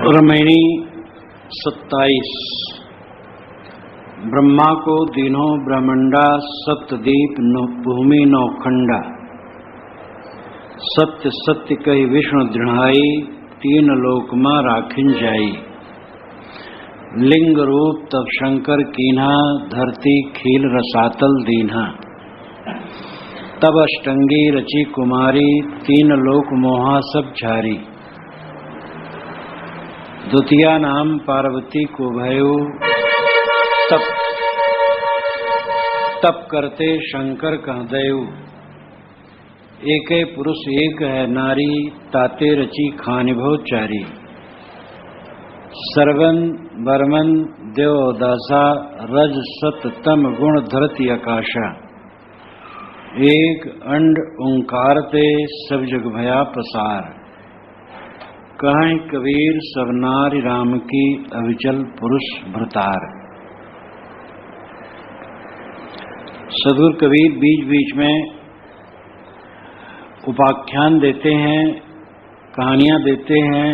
रमणी 27। ब्रह्मा को दीनों ब्रह्मंडा सप्तदीप भूमि नौखंडा। सत्य सत्य कही विष्णु दृढ़ाई तीन लोक में राखिन जाई। लिंग रूप तब शंकर कीन्हा धरती खील रसातल दीन्हा। तब अष्टंगी रची कुमारी तीन लोक मोहा सब झारी। द्वितीया नाम पार्वती को भयो तप करते शंकर कह दयु। एक पुरुष एक है नारी ताते रची खानिभव चारी। सर्वन बर्मन देव दासा रज सत तम गुण धरती आकाशा। एक अंड ओंकार ते सब जग भया पसार। कहें कबीर सब नारी राम की अविचल पुरुष भृतार। सदगुरु कबीर बीच बीच में उपाख्यान देते हैं, कहानियां देते हैं,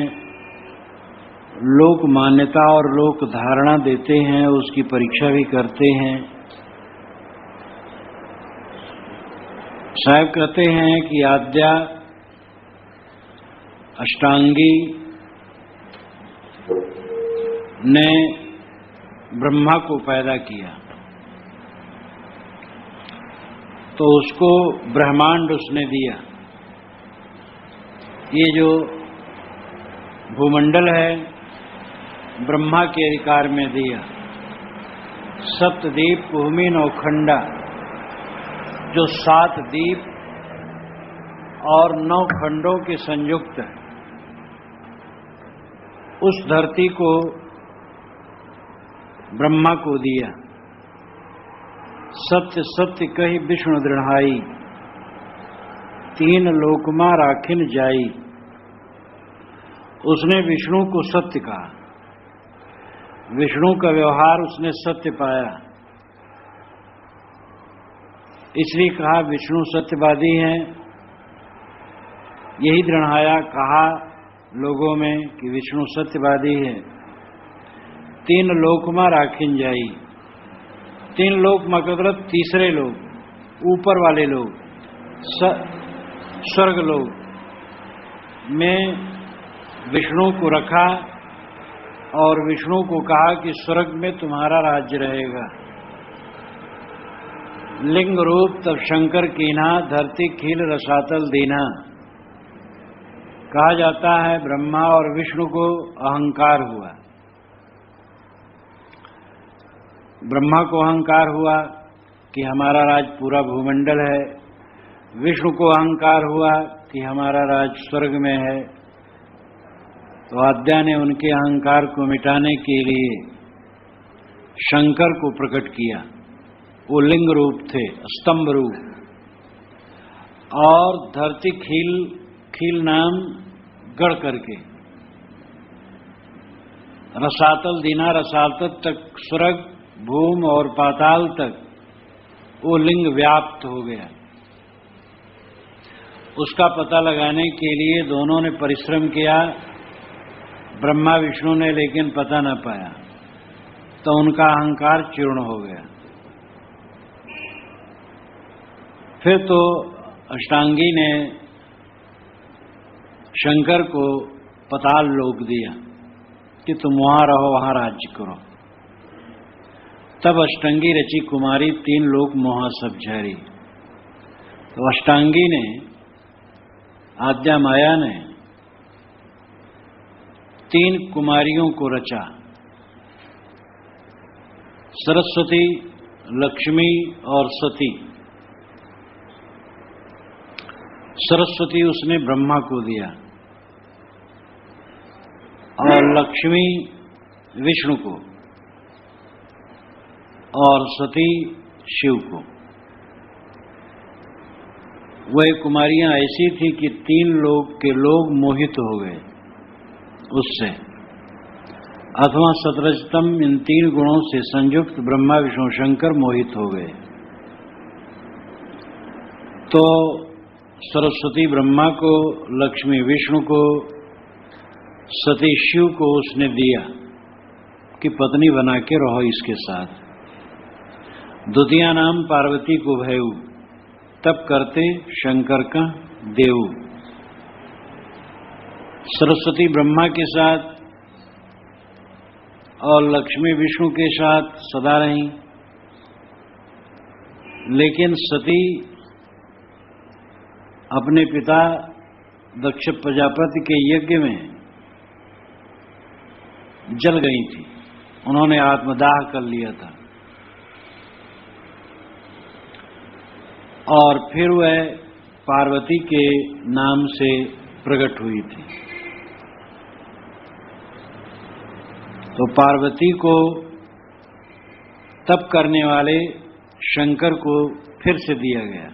लोक मान्यता और लोक धारणा देते हैं, उसकी परीक्षा भी करते हैं। साहब कहते हैं कि आद्या अष्टांगी ने ब्रह्मा को पैदा किया तो उसको ब्रह्मांड उसने दिया। ये जो भूमंडल है ब्रह्मा के अधिकार में दिया। सप्तद्वीप भूमि नौखंडा, जो 7 द्वीप और 9 खंडों के संयुक्त है, उस धरती को ब्रह्मा को दिया। सत्य सत्य कही विष्णु दृढ़ाई तीन लोकमा राखिन जाई। उसने विष्णु को सत्य कहा, विष्णु का व्यवहार उसने सत्य पाया, इसलिए कहा विष्णु सत्यवादी हैं। यही दृढ़ाया कहा लोगों में कि विष्णु सत्यवादी है। तीन लोक में राखिन जाई। तीन लोक मतलब तीसरे लोग, ऊपर वाले लोग, स्वर्ग लोग में विष्णु को रखा और विष्णु को कहा कि स्वर्ग में तुम्हारा राज्य रहेगा। लिंग रूप तब शंकर कीन्हा धरती खील रसातल दीन्हा। कहा जाता है ब्रह्मा और विष्णु को अहंकार हुआ। ब्रह्मा को अहंकार हुआ कि हमारा राज पूरा भूमंडल है। विष्णु को अहंकार हुआ कि हमारा राज स्वर्ग में है। तो आद्या ने उनके अहंकार को मिटाने के लिए शंकर को प्रकट किया। वो लिंग रूप थे, स्तंभ रूप। और धरती खील नाम गढ़ करके रसातल दीना, रसातल तक स्वर्ग भूम और पाताल तक वो लिंग व्याप्त हो गया। उसका पता लगाने के लिए दोनों ने परिश्रम किया, ब्रह्मा विष्णु ने, लेकिन पता न पाया। तो उनका अहंकार चूर्ण हो गया। फिर तो अष्टांगी ने शंकर को पाताल लोक दिया कि तुम वहां रहो, वहां राज्य करो। तब अष्टांगी रची कुमारी तीन लोक मोहा सब झारी। तो अष्टांगी ने, आद्या माया ने 3 कुमारियों को रचा। सरस्वती, लक्ष्मी और सती। सरस्वती उसने ब्रह्मा को दिया और लक्ष्मी विष्णु को और सती शिव को। वह कुमारियां ऐसी थी कि 3 लोक के लोग मोहित हो गए उससे। अथवा सतरजतम इन 3 गुणों से संयुक्त ब्रह्मा विष्णु शंकर मोहित हो गए। तो सरस्वती ब्रह्मा को, लक्ष्मी विष्णु को सती शिव को उसने दिया कि पत्नी बना के रहो इसके साथ। द्वितीया नाम पार्वती को भयऊ, तब करते शंकर का देव। सरस्वती ब्रह्मा के साथ और लक्ष्मी विष्णु के साथ सदा रही, लेकिन सती अपने पिता दक्ष प्रजापति के यज्ञ में जल गई थी, उन्होंने आत्मदाह कर लिया था और फिर वह पार्वती के नाम से प्रकट हुई थी। तो पार्वती को तप करने वाले शंकर को फिर से दिया गया।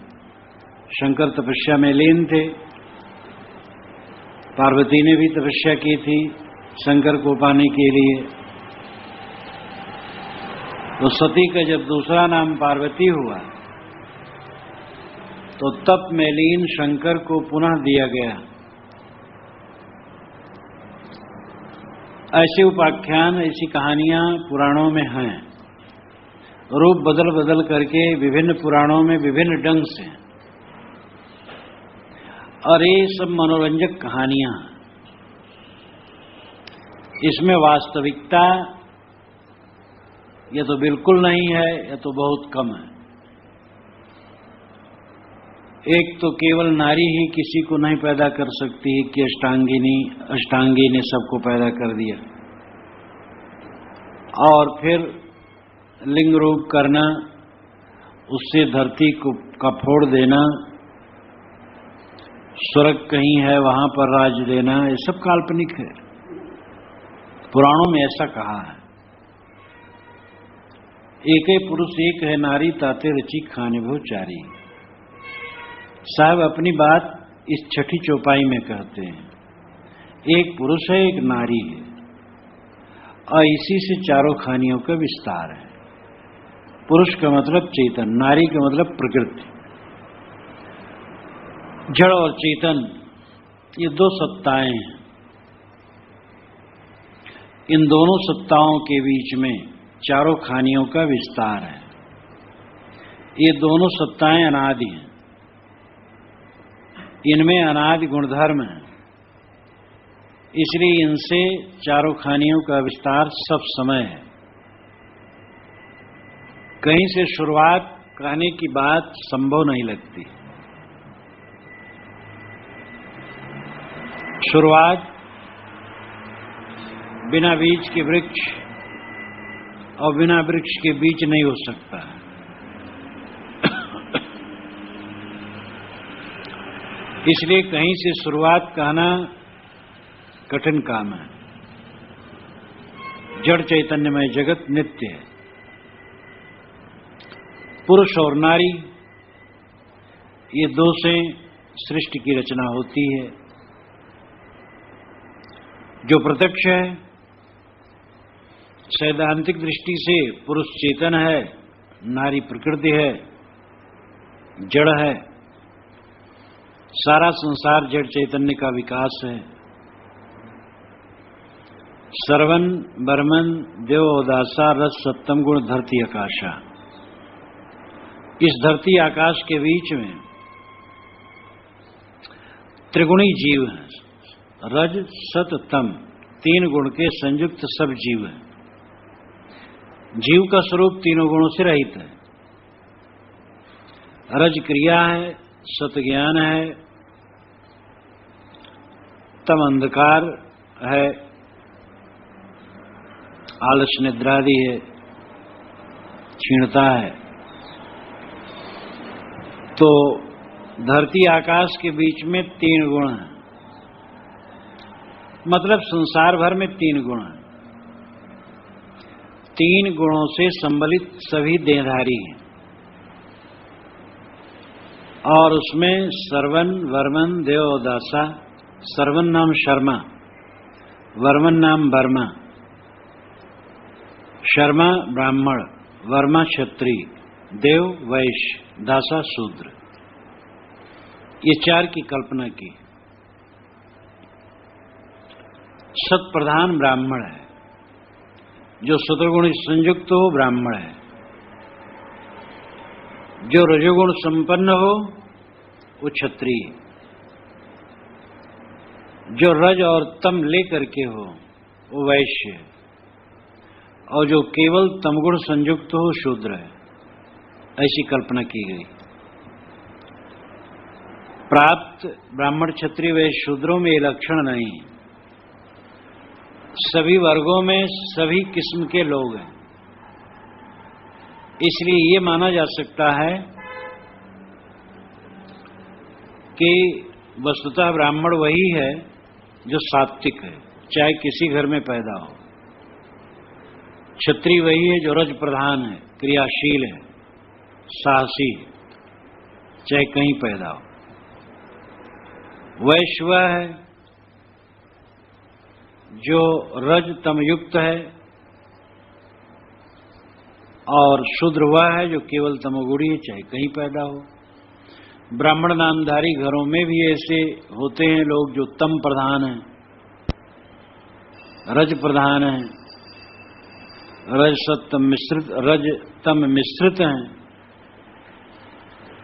शंकर तपस्या में लीन थे, पार्वती ने भी तपस्या की थी शंकर को पाने के लिए। तो सती का जब दूसरा नाम पार्वती हुआ तो तप में लीन शंकर को पुनः दिया गया। ऐसे उपाख्यान, ऐसी कहानियां पुराणों में हैं, रूप बदल बदल करके विभिन्न पुराणों में विभिन्न ढंग से, और ये सब मनोरंजक कहानियां, इसमें वास्तविकता या तो बिल्कुल नहीं है या तो बहुत कम है। एक तो केवल नारी ही किसी को नहीं पैदा कर सकती है कि अष्टांगी ने सबको पैदा कर दिया, और फिर लिंग रूप करना, उससे धरती का फोड़ देना, स्वर्ग कहीं है वहां पर राज देना, ये सब काल्पनिक है। पुराणों में ऐसा कहा है। एके पुरुष एक है नारी, ताते रची खाने भो चारी। साहब अपनी बात इस छठी चौपाई में कहते हैं, एक पुरुष है एक नारी है, और इसी से चारों खानियों का विस्तार है। पुरुष का मतलब चेतन, नारी का मतलब प्रकृति। जड़ और चेतन ये दो सत्ताएं हैं। इन दोनों सत्ताओं के बीच में चारों खानियों का विस्तार है। ये दोनों सत्ताएं अनादि हैं, इनमें अनादि गुणधर्म है, इसलिए इनसे चारों खानियों का विस्तार सब समय है। कहीं से शुरुआत कहने की बात संभव नहीं लगती। शुरुआत बिना बीज के वृक्ष और बिना वृक्ष के बीज नहीं हो सकता। इसलिए कहीं से शुरुआत कहना कठिन काम है। जड़ चैतन्यमय जगत नित्य है। पुरुष और नारी ये दो से सृष्टि की रचना होती है। जो प्रत्यक्ष है, सैद्धांतिक दृष्टि से पुरुष चेतन है, नारी प्रकृति है, जड़ है। सारा संसार जड़ चैतन्य का विकास है। सर्वन बर्मन देव उदासा रस सप्तम गुण धरती आकाशा। इस धरती आकाश के बीच में त्रिगुणी जीव है। रज सत तम, तीन गुण के संयुक्त सब जीव है। जीव का स्वरूप तीनों गुणों से रहित है। रज क्रिया है, सत ज्ञान है, तम अंधकार है, आलस निद्रादि है, क्षीणता है। तो धरती आकाश के बीच में तीन गुण हैं, मतलब संसार भर में तीन गुण हैं। तीन गुणों से संबलित सभी देहधारी हैं, और उसमें सर्वन वर्मन देव दासा। सर्वन नाम शर्मा, वर्मन नाम वर्मा, शर्मा ब्राह्मण, वर्मा क्षत्रिय, देव वैश्य, दासा शूद्र। ये चार की कल्पना की। सत प्रधान ब्राह्मण है, जो सत्वगुण संयुक्त हो ब्राह्मण है, जो रजोगुण संपन्न हो वो क्षत्रिय, जो रज और तम लेकर के हो वो वैश्य, और जो केवल तमगुण संयुक्त हो शूद्र है। ऐसी कल्पना की गई। प्राप्त ब्राह्मण क्षत्रिय वैश्य शूद्रों में ये लक्षण नहीं, सभी वर्गों में सभी किस्म के लोग हैं। इसलिए ये माना जा सकता है कि वस्तुतः ब्राह्मण वही है जो सात्विक है, चाहे किसी घर में पैदा हो। क्षत्रिय वही है जो रज प्रधान है, क्रियाशील है, साहसी है, चाहे कहीं पैदा हो। वैश्य वह है जो रज तम युक्त है, और शूद्र वह है जो केवल तमोगुणी है, चाहे कहीं पैदा हो। ब्राह्मण नामधारी घरों में भी ऐसे होते हैं लोग जो तम प्रधान हैं, रज प्रधान हैं, रज सत्तम मिश्रित, रज तम मिश्रित हैं।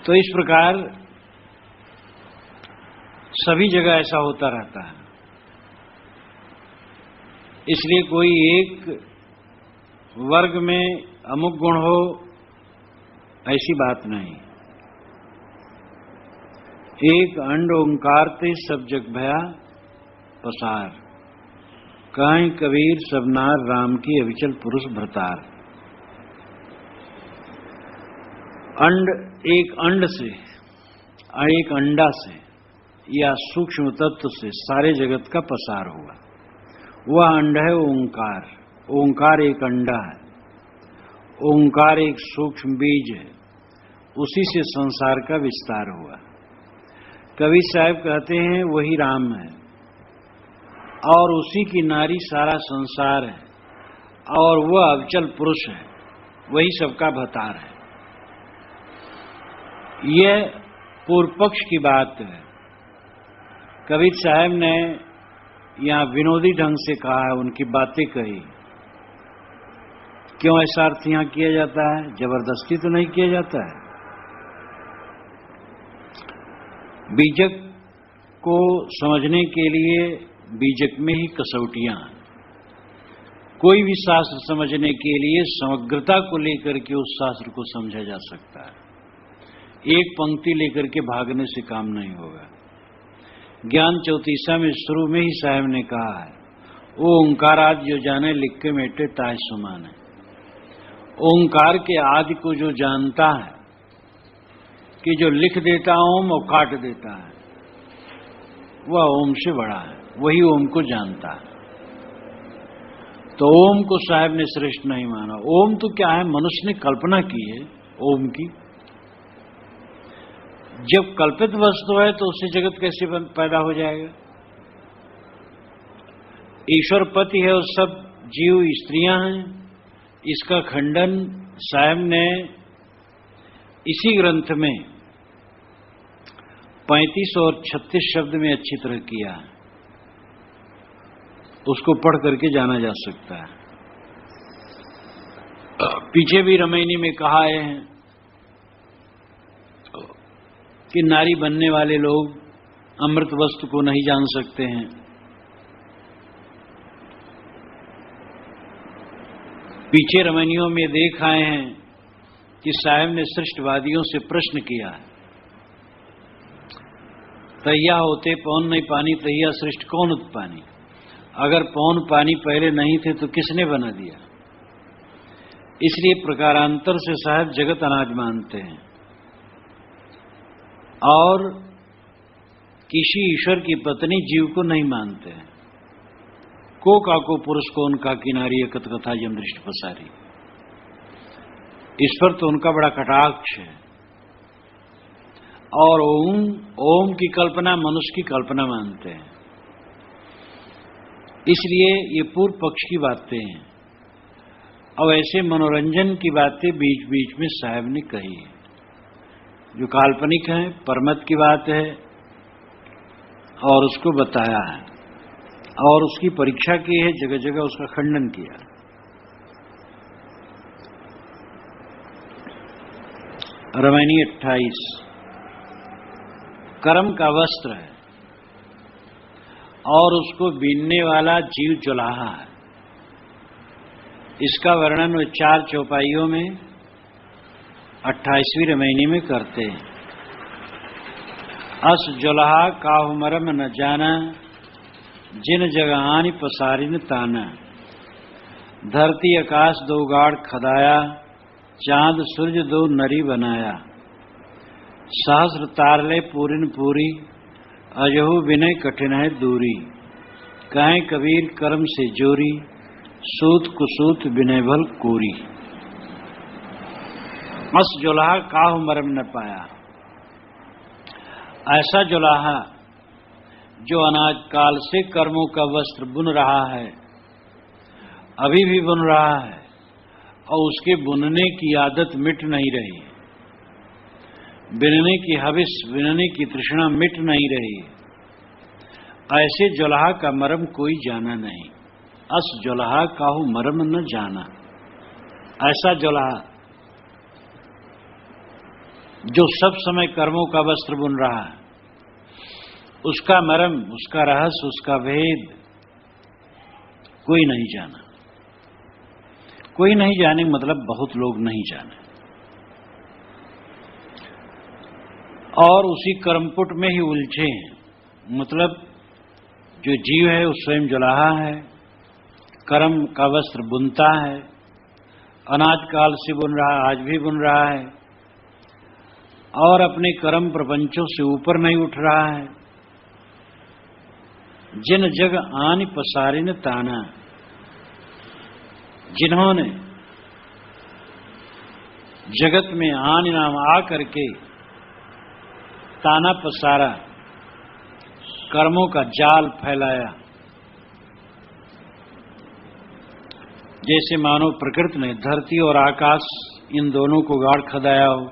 तो इस प्रकार सभी जगह ऐसा होता रहता है। इसलिए कोई एक वर्ग में अमुक गुण हो ऐसी बात नहीं। एक अंड ओंकार ते सब जग भया पसार, कहीं कबीर सब नार राम की अविचल पुरुष भ्रतार। अंड, एक अंड से, एक अंडा से या सूक्ष्म तत्व से सारे जगत का पसार हुआ। वह अंड है ओंकार। ओंकार एक अंडा है, ओंकार एक सूक्ष्म बीज है, उसी से संसार का विस्तार हुआ। कबीर साहब कहते हैं वही राम है, और उसी की नारी सारा संसार है, और वह अविचल पुरुष है, वही सबका भतार है। यह पूर्व पक्ष की बात है। कबीर साहब ने यहाँ विनोदी ढंग से कहा है, उनकी बातें कही। क्यों ऐसा अर्थ यहाँ किया जाता है? जबरदस्ती तो नहीं किया जाता है। बीजक को समझने के लिए बीजक में ही कसौटियां हैं। कोई भी शास्त्र समझने के लिए समग्रता को लेकर के उस शास्त्र को समझा जा सकता है। एक पंक्ति लेकर के भागने से काम नहीं होगा। ज्ञान चौतीसा में शुरू में ही साहब ने कहा है, वो ओंकार आदि जो जाने लिख के मेटे ताय समान है। ओंकार के आदि को जो जानता है कि जो लिख देता ओम और काट देता है, वह ओम से बड़ा है, वही ओम को जानता है। तो ओम को साहब ने श्रेष्ठ नहीं माना। ओम तो क्या है? मनुष्य ने कल्पना की है ओम की। जब कल्पित वस्तु है तो उससे जगत कैसे पैदा हो जाएगा? ईश्वर पति है और सब जीव स्त्रियां हैं। इसका खंडन साहब ने इसी ग्रंथ में 35 और 36 शब्द में अच्छी तरह किया है। उसको पढ़ करके जाना जा सकता है। पीछे भी रामायणी में कहा है कि नारी बनने वाले लोग अमृत वस्तु को नहीं जान सकते हैं। पीछे रामायणियों में देख आए हैं कि साहब ने सृष्टवादियों से प्रश्न किया है, तैया होते पौन नहीं पानी, तैया सृष्ट कौन उत्पानी। अगर पौन पानी पहले नहीं थे तो किसने बना दिया? इसलिए प्रकारांतर से साहब जगत अनाज मानते हैं, और किसी ईश्वर की पत्नी जीव को नहीं मानते हैं। को काको पुरुष को उनका किनारी एकत कथा यम दृष्टि पसारी। इस पर तो उनका बड़ा कटाक्ष है। और ओम की कल्पना मनुष्य की कल्पना मानते हैं। इसलिए ये पूर्व पक्ष की बातें हैं, और ऐसे मनोरंजन की बातें बीच बीच में साहब ने कही है, जो काल्पनिक है, परमत की बात है, और उसको बताया है। और उसकी परीक्षा की है, जगह जगह उसका खंडन किया। रामायणी 28 कर्म का वस्त्र है और उसको बीनने वाला जीव जुलाहा है। इसका वर्णन वे 4 चौपाइयों में 28वीं रामायणी में करते हैं। अस जुलाहा काहु मरम न जाना, जिन जगहानि पसारिन ताना। धरती आकाश दो गाड़ खदाया, चांद सूरज दो नरी बनाया। सहस्र तारले पूरिन पूरी, अजहु विनय कठिन है दूरी। कहें कबीर कर्म से जोरी, सूत कुसूत विनय भल कोरी। अस जुलाहा काहु मरम न पाया। ऐसा जुलाहा जो अनाज काल से कर्मों का वस्त्र बुन रहा है, अभी भी बुन रहा है और उसके बुनने की आदत मिट नहीं रही, बिनने की हविस, बिनने की तृष्णा मिट नहीं रही। ऐसे जुलाहा का मरम कोई जाना नहीं। अस जुलाहा काहू मरम न जाना। ऐसा जुलाहा जो सब समय कर्मों का वस्त्र बुन रहा है, उसका मरम, उसका रहस्य, उसका भेद कोई नहीं जाना। कोई नहीं जाने मतलब बहुत लोग नहीं जाने, और उसी कर्मपुट में ही उलझे हैं। मतलब जो जीव है वो स्वयं जुलाहा है, कर्म का वस्त्र बुनता है, अनाज काल से बुन रहा है, आज भी बुन रहा है, और अपने कर्म प्रपंचों से ऊपर नहीं उठ रहा है। जिन जग आनि पसारिन ताना, जिन्होंने जगत में आन नाम आ करके ताना पसारा, कर्मों का जाल फैलाया। जैसे मानो प्रकृति ने धरती और आकाश इन दोनों को गाड़ खदाया हो।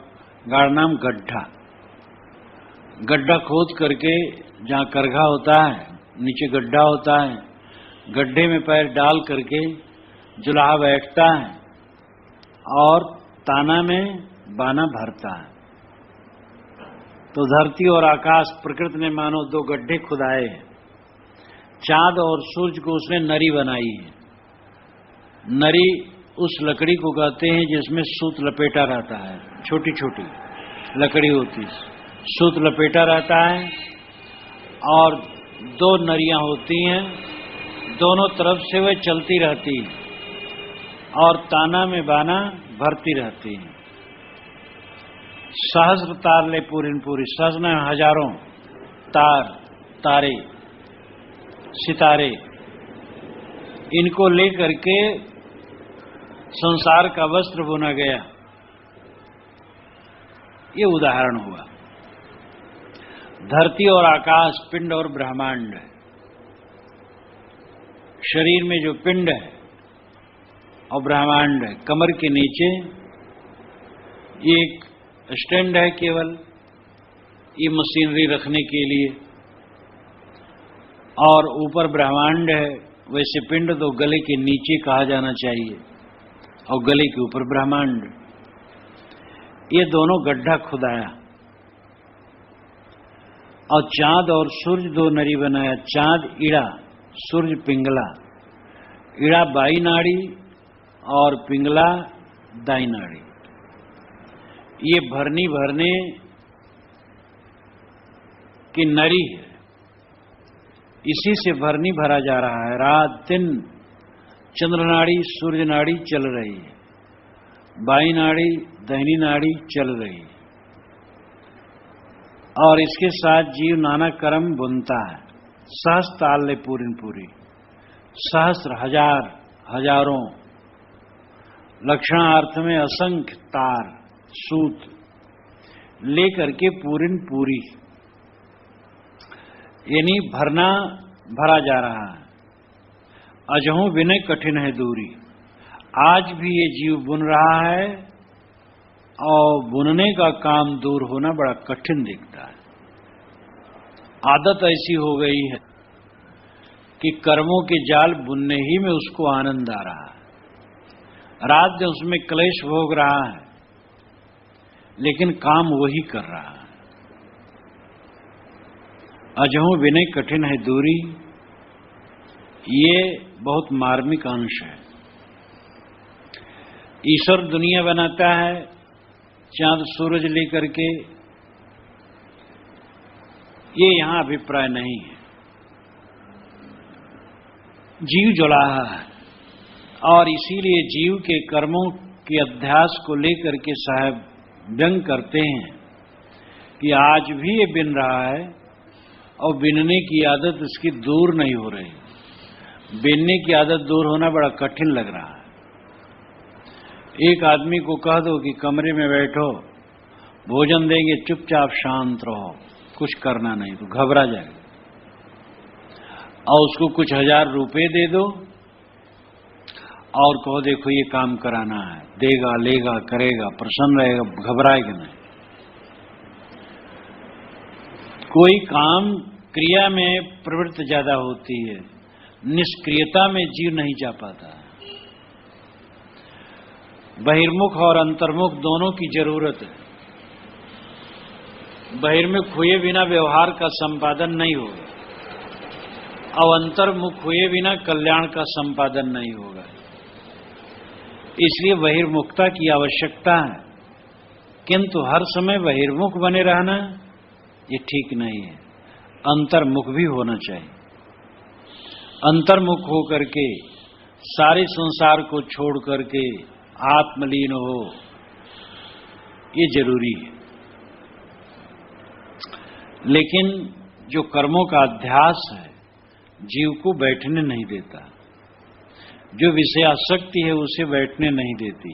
गाड़ नाम गड्ढा, गड्ढा खोद करके जहां करघा होता है, नीचे गड्ढा होता है, गड्ढे में पैर डाल करके जुलाहा बैठता है और ताना में बाना भरता है। तो धरती और आकाश प्रकृति ने मानो 2 गड्ढे खुदाए हैं। चांद और सूरज को उसने नरी बनाई है। नरी उस लकड़ी को कहते हैं जिसमें सूत लपेटा रहता है, छोटी छोटी लकड़ी होती है, सूत लपेटा रहता है और 2 नरियां होती हैं, दोनों तरफ से वह चलती रहती है और ताना में बाना भरती रहती है। सहस्र तार ले पूरिन पूरी, सहस्र हजारों तार, तारे, सितारे, इनको लेकर के संसार का वस्त्र बुना गया। ये उदाहरण हुआ। धरती और आकाश, पिंड और ब्रह्मांड। शरीर में जो पिंड है और ब्रह्मांड है, कमर के नीचे एक स्टैंड है केवल, ये मशीनरी रखने के लिए, और ऊपर ब्रह्मांड है। वैसे पिंड तो गले के नीचे कहा जाना चाहिए और गले के ऊपर ब्रह्मांड। ये दोनों गड्ढा खुदाया और चांद और सूरज 2 नरी बनाया। चांद ईड़ा, सूरज पिंगला। ईड़ा बाई नाड़ी और पिंगला दाई नाड़ी। ये भरनी भरने की नरी है, इसी से भरनी भरा जा रहा है। रात दिन चंद्र नाड़ी, सूर्य नाड़ी चल रही है, बाई नाड़ी, दाहिनी नाड़ी चल रही है, और इसके साथ जीव नाना कर्म बुनता है। सहस्त्र ताल ले पूरिन पूरी, सहस्र, हजार, हजारों, लक्षणार्थ में असंख्य तार, सूत लेकर के पूरिन पूरी, यानी भरना भरा जा रहा है। अजहू विनय कठिन है दूरी। आज भी ये जीव बुन रहा है और बुनने का काम दूर होना बड़ा कठिन दिखता है। आदत ऐसी हो गई है कि कर्मों के जाल बुनने ही में उसको आनंद आ रहा है। रात दिन उसमें क्लेश भोग रहा है, लेकिन काम वही कर रहा है। अजहू विनय कठिन है दूरी, ये बहुत मार्मिक अंश है। ईश्वर दुनिया बनाता है चांद सूरज लेकर के, ये यहां अभिप्राय नहीं है। जीव जुड़ाहा है और इसीलिए जीव के कर्मों के अध्यास को लेकर के साहब व्यंग करते हैं कि आज भी ये बिन रहा है और बिनने की आदत इसकी दूर नहीं हो रही। बिनने की आदत दूर होना बड़ा कठिन लग रहा है। एक आदमी को कह दो कि कमरे में बैठो, भोजन देंगे, चुपचाप शांत रहो, कुछ करना नहीं, तो घबरा जाएगा। और उसको कुछ 1000 रुपए दे दो और कहो देखो ये काम कराना है, देगा, लेगा, करेगा, प्रसन्न रहेगा, घबराएगा नहीं। कोई काम क्रिया में प्रवृत्ति ज्यादा होती है, निष्क्रियता में जीव नहीं जा पाता। बहिर्मुख और अंतर्मुख दोनों की जरूरत है। बहिर्मुख हुए बिना व्यवहार का संपादन नहीं होगा और अंतर्मुख हुए बिना कल्याण का संपादन नहीं होगा। इसलिए बहिर्मुखता की आवश्यकता है, किंतु हर समय बहिर्मुख बने रहना ये ठीक नहीं है। अंतर्मुख भी होना चाहिए। अंतर्मुख होकर के सारे संसार को छोड़ करके आत्मलीन हो, ये जरूरी है। लेकिन जो कर्मों का अध्यास है जीव को बैठने नहीं देता, जो विषय आसक्ति है उसे बैठने नहीं देती।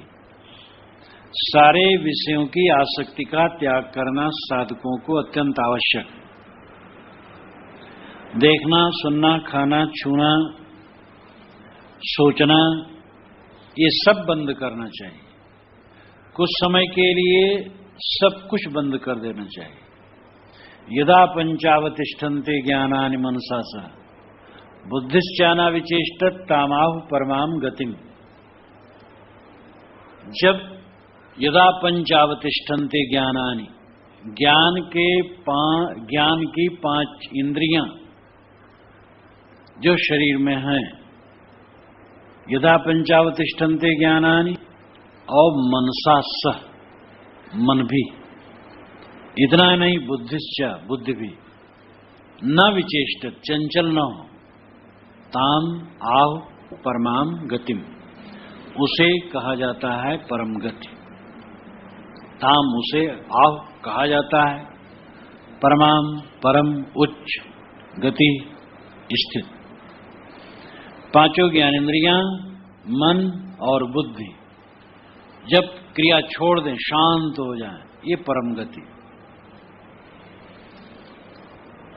सारे विषयों की आसक्ति का त्याग करना साधकों को अत्यंत आवश्यक है। देखना, सुनना, खाना, छूना, सोचना, ये सब बंद करना चाहिए। कुछ समय के लिए सब कुछ बंद कर देना चाहिए। यदा पंचावतिष्ठन्ते ज्ञानानि मनसा सह बुद्धिश्चाना विचेष्टत तामाहु परमाम गतिम। जब यदा पंचावतिष्ठन्ते ज्ञानानि, ज्ञान की 5 इंद्रियां जो शरीर में हैं, यदा पंचावतिष्ठन्ते ज्ञानानि, और मनसा सह, मन भी, इतना नहीं बुद्धिश्च, बुद्धि भी, न विचेष्ट, चंचल न हो, ताम आह परमाम गतिम, उसे कहा जाता है परम गति। ताम, उसे आह कहा जाता है परमाम, परम उच्च गति स्थित। 5 ज्ञानेंद्रियां, मन और बुद्धि जब क्रिया छोड़ दें, शांत हो जाएं, ये परम गति।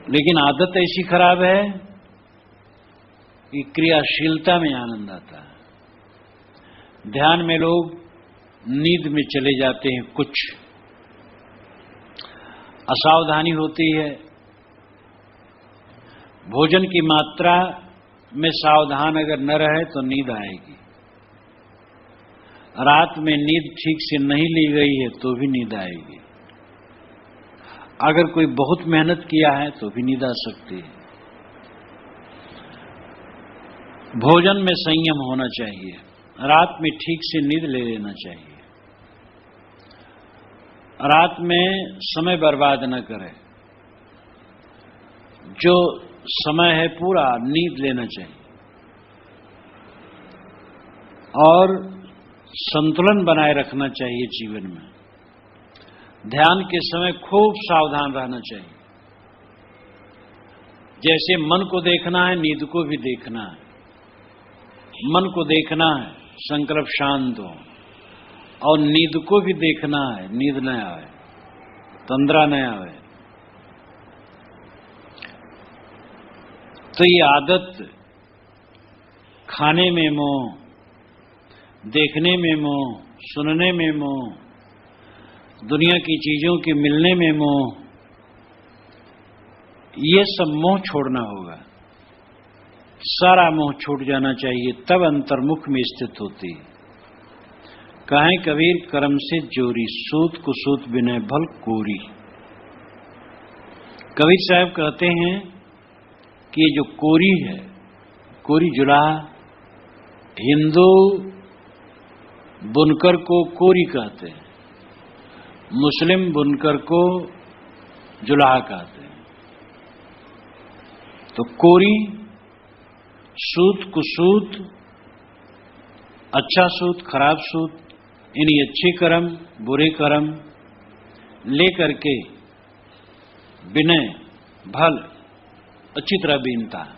लेकिन आदत ऐसी खराब है कि क्रियाशीलता में आनंद आता है। ध्यान में लोग नींद में चले जाते हैं, कुछ असावधानी होती है। भोजन की मात्रा में सावधान अगर न रहे तो नींद आएगी। रात में नींद ठीक से नहीं ली गई है तो भी नींद आएगी। अगर कोई बहुत मेहनत किया है तो भी नींद आ सकती है। भोजन में संयम होना चाहिए। रात में ठीक से नींद ले लेना चाहिए। रात में समय बर्बाद न करें। जो समय है पूरा नींद लेना चाहिए और संतुलन बनाए रखना चाहिए जीवन में। ध्यान के समय खूब सावधान रहना चाहिए। जैसे मन को देखना है, नींद को भी देखना है। मन को देखना है, संकल्प शांत हो, और नींद को भी देखना है, नींद न आवे, तंद्रा न आवे। तो ये आदत, खाने में मोह, देखने में मोह, सुनने में मोह, दुनिया की चीजों के मिलने में मोह, ये सब मोह छोड़ना होगा। सारा मोह छूट जाना चाहिए, तब अंतर्मुख में स्थित होती है। कहें कबीर कर्म से जोरी, सूत कुसूत विनय भल कोरी। कबीर साहब कहते हैं कि ये जो कोरी है, कोरी जुलाहा, हिंदू बुनकर को कोरी कहते हैं, मुस्लिम बुनकर को जुलाहा कहते हैं। तो कोरी, सूत कुसूत, अच्छा सूत खराब सूत, इन्हीं अच्छे कर्म बुरे कर्म लेकर के विनय भल अच्छी तरह बीनता है।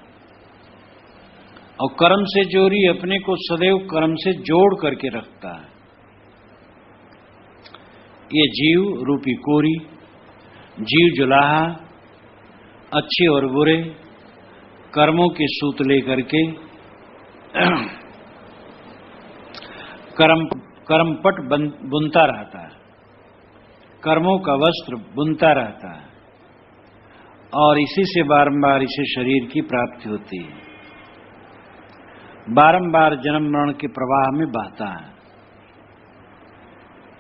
और कर्म से जोरी, अपने को सदैव कर्म से जोड़ करके रखता है। ये जीव रूपी कोरी, जीव जुलाहा, अच्छे और बुरे कर्मों के सूत लेकर के कर्मपट बुनता रहता है, कर्मों का वस्त्र बुनता रहता है, और इसी से बारंबार इसे शरीर की प्राप्ति होती है, बारंबार जन्म मरण के प्रवाह में बहता है।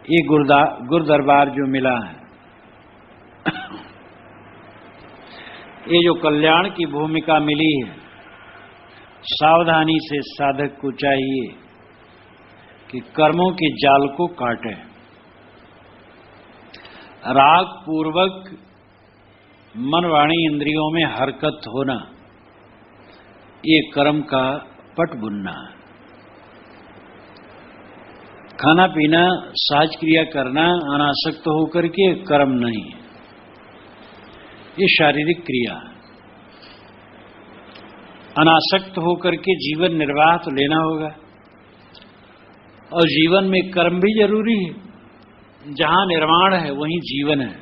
ये गुरदरबार जो मिला है, ये जो कल्याण की भूमिका मिली है, सावधानी से साधक को चाहिए कि कर्मों के जाल को काटे, राग पूर्वक मन वाणी इंद्रियों में हरकत होना, ये कर्म का पट बुनना है। खाना पीना सहज क्रिया करना अनासक्त होकर के कर्म नहीं है, ये शारीरिक क्रिया है। अनासक्त होकर के जीवन निर्वाह तो लेना होगा, और जीवन में कर्म भी जरूरी है। जहां निर्माण है वहीं जीवन है।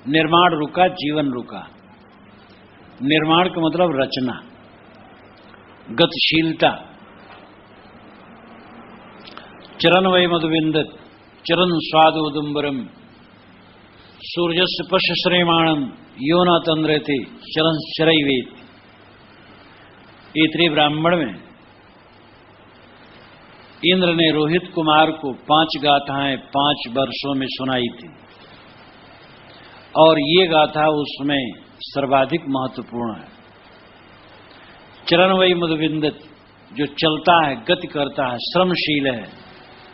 निर्माण रुका, जीवन रुका। निर्माण का मतलब रचना, गतिशीलता। चरण वै मधुविंदत चरण स्वाद उदुम्बरम सूर्यस्य पश्य श्रेमाणम यो न तंद्रते चरण चरैवेत। ऐतरेय ब्राह्मण में इंद्र ने रोहित कुमार को 5 गाथाएं 5 वर्षों में सुनाई थी, और ये गाथा उसमें सर्वाधिक महत्वपूर्ण है। चरण वै मधुविंदत, जो चलता है, गति करता है, श्रमशील है,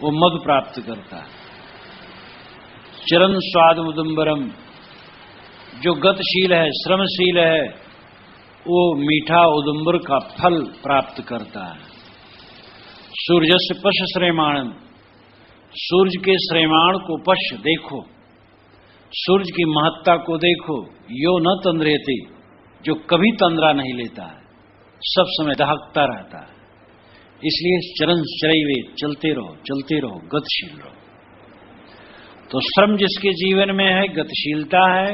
वो मधु प्राप्त करता है। चरण स्वाद उदुम्बरम, जो गतिशील है, श्रमशील है, वो मीठा उदुम्बर का फल प्राप्त करता है। सूर्य से पश्य श्रेमाणम, सूर्य के श्रेमाण को पश्य देखो, सूर्य की महत्ता को देखो। यो न तंद्रेते, जो कभी तंद्रा नहीं लेता है, सब समय दहकता रहता है। इसलिए चरण चरैवे, चलते रहो, गतिशील रहो। तो श्रम जिसके जीवन में है, गतिशीलता है,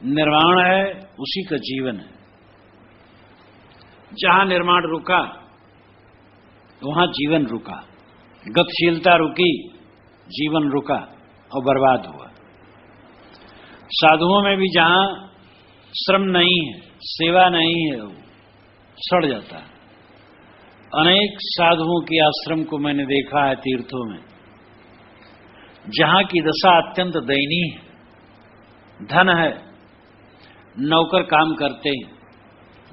निर्माण है, उसी का जीवन है। जहां निर्माण रुका वहां जीवन रुका, गतिशीलता रुकी, जीवन रुका और बर्बाद हुआ। साधुओं में भी जहां श्रम नहीं है, सेवा नहीं है, वो सड़ जाता है। अनेक साधुओं के आश्रम को मैंने देखा है तीर्थों में, जहां की दशा अत्यंत दयनीय है। धन है, नौकर काम करते,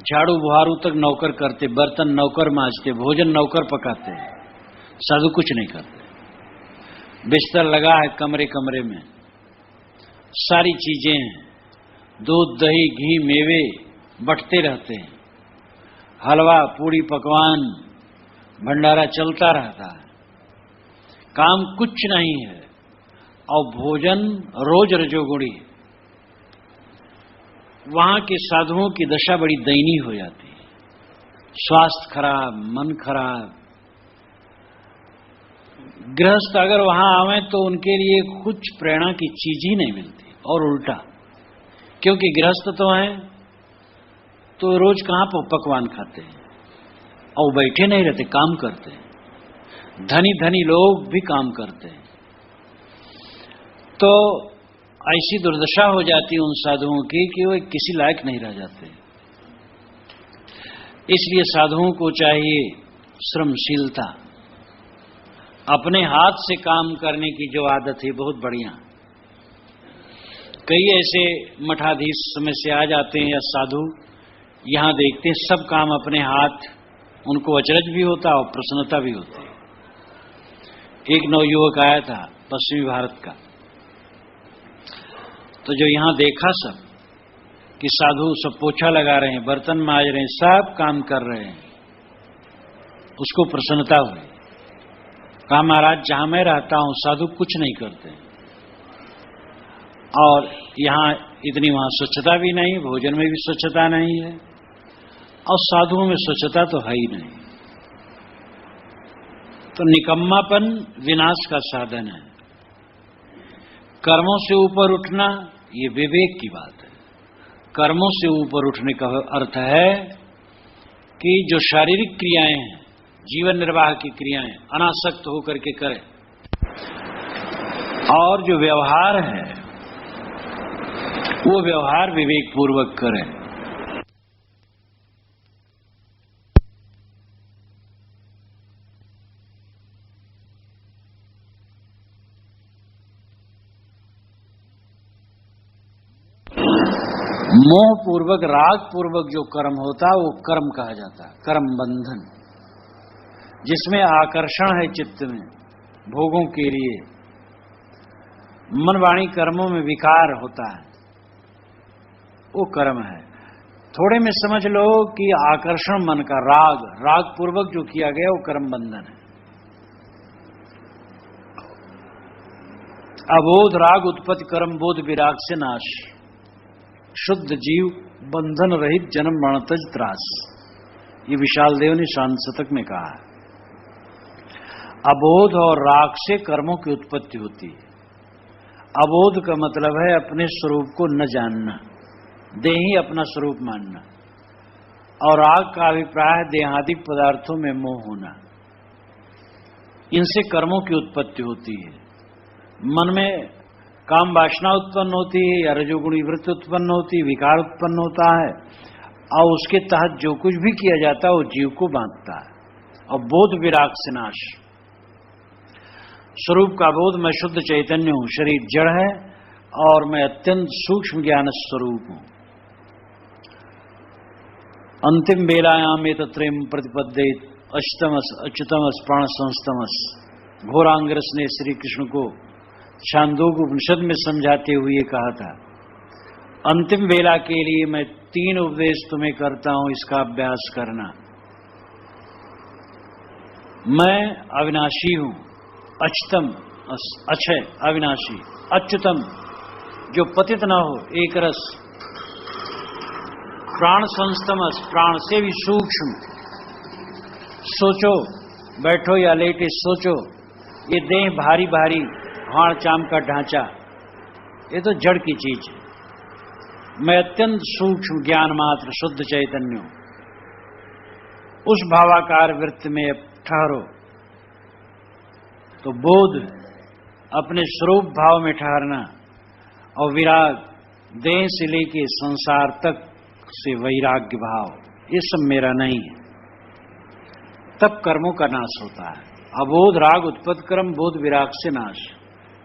झाड़ू बुहारू तक नौकर करते, बर्तन नौकर मांजते, भोजन नौकर पकाते, साधु कुछ नहीं करते। बिस्तर लगा है कमरे कमरे में, सारी चीजें हैं, दूध दही घी मेवे बंटते रहते हैं, हलवा पूड़ी पकवान भंडारा चलता रहता है, काम कुछ नहीं है, और भोजन रोज रजोगुणी। वहां के साधुओं की दशा बड़ी दयनीय हो जाती है, स्वास्थ्य खराब, मन खराब। गृहस्थ अगर वहां आवे तो उनके लिए कुछ प्रेरणा की चीज ही नहीं मिलती, और उल्टा, क्योंकि गृहस्थ तो हैं तो रोज कहां पकवान खाते हैं, और बैठे नहीं रहते, काम करते हैं। धनी धनी लोग भी काम करते हैं। तो ऐसी दुर्दशा हो जाती है उन साधुओं की कि वो किसी लायक नहीं रह जाते। इसलिए साधुओं को चाहिए श्रमशीलता, अपने हाथ से काम करने की जो आदत है बहुत बढ़िया। कई ऐसे मठाधीश समय से आ जाते हैं या साधु, यहां देखते हैं सब काम अपने हाथ, उनको अचरज भी होता और प्रसन्नता भी होती है। एक नवयुवक आया था पश्चिमी भारत का, तो जो यहां देखा सब कि साधु सब पोछा लगा रहे हैं, बर्तन मांज रहे हैं, सब काम कर रहे हैं, उसको प्रसन्नता हुई। कहा महाराज जहां मैं रहता हूं साधु कुछ नहीं करते और यहां इतनी वहां स्वच्छता भी नहीं, भोजन में भी स्वच्छता नहीं है और साधुओं में स्वच्छता तो है ही नहीं। तो निकम्मापन विनाश का साधन है। कर्मों से ऊपर उठना ये विवेक की बात है। कर्मों से ऊपर उठने का अर्थ है कि जो शारीरिक क्रियाएं हैं, जीवन निर्वाह की क्रियाएं अनासक्त होकर के करें, और जो व्यवहार है वो व्यवहार विवेक पूर्वक करें। मोह पूर्वक, राग पूर्वक जो कर्म होता है वो कर्म कहा जाता है, कर्म बंधन, जिसमें आकर्षण है चित्त में भोगों के लिए। मन वाणी कर्मों में विकार होता है, वो कर्म है। थोड़े में समझ लो कि आकर्षण मन का, राग पूर्वक जो किया गया वो कर्म बंधन है। अबोध राग उत्पत्ति कर्म बोध विराग से नाश, शुद्ध जीव बंधन रहित जन्म मरण तज त्रास, ये विशाल देव ने शांत शतक में कहा है। अबोध और राग से कर्मों की उत्पत्ति होती है। अबोध का मतलब है अपने स्वरूप को न जानना, देही अपना स्वरूप मानना, और राग का अभिप्राय है देहादिक पदार्थों में मोह होना। इनसे कर्मों की उत्पत्ति होती है। मन में काम वासना उत्पन्न होती है या रजोगुणी वृत्ति उत्पन्न होती है, विकार उत्पन्न होता है, और उसके तहत जो कुछ भी किया जाता है वो जीव को बांधता है। और बोध विराग से नाश, स्वरूप का बोध, मैं शुद्ध चैतन्य हूं, शरीर जड़ है और मैं अत्यंत सूक्ष्म ज्ञान स्वरूप हूं। अंतिम बेलायाम एतत्रयम् प्रतिपद्येत अच्युतमस् अच्युतमस् प्राण संस्तमस्, घोरांगरस ने श्री कृष्ण को छांदोग उपनिषद में समझाते हुए कहा था, अंतिम वेला के लिए मैं 3 उपदेश तुम्हें करता हूं, इसका अभ्यास करना। मैं अविनाशी हूं, अच्युतम अक्षय अविनाशी, अच्युतम जो पतित न हो, एक रस, प्राण संस्तमस प्राण से भी सूक्ष्म। सोचो, बैठो या लेटे सोचो, ये देह भारी भारी हाड़ चाम का ढांचा, ये तो जड़ की चीज है। मैं अत्यंत सूक्ष्म ज्ञान मात्र शुद्ध चैतन्य हूं। उस भावाकार वृत्ति में ठहरो। तो बोध अपने स्वरूप भाव में ठहरना, और विराग देह से लेके संसार तक से वैराग्य भाव, ये सब मेरा नहीं है। तब कर्मों का नाश होता है। अबोध राग उत्पत्ति कर्म बोध विराग से नाश,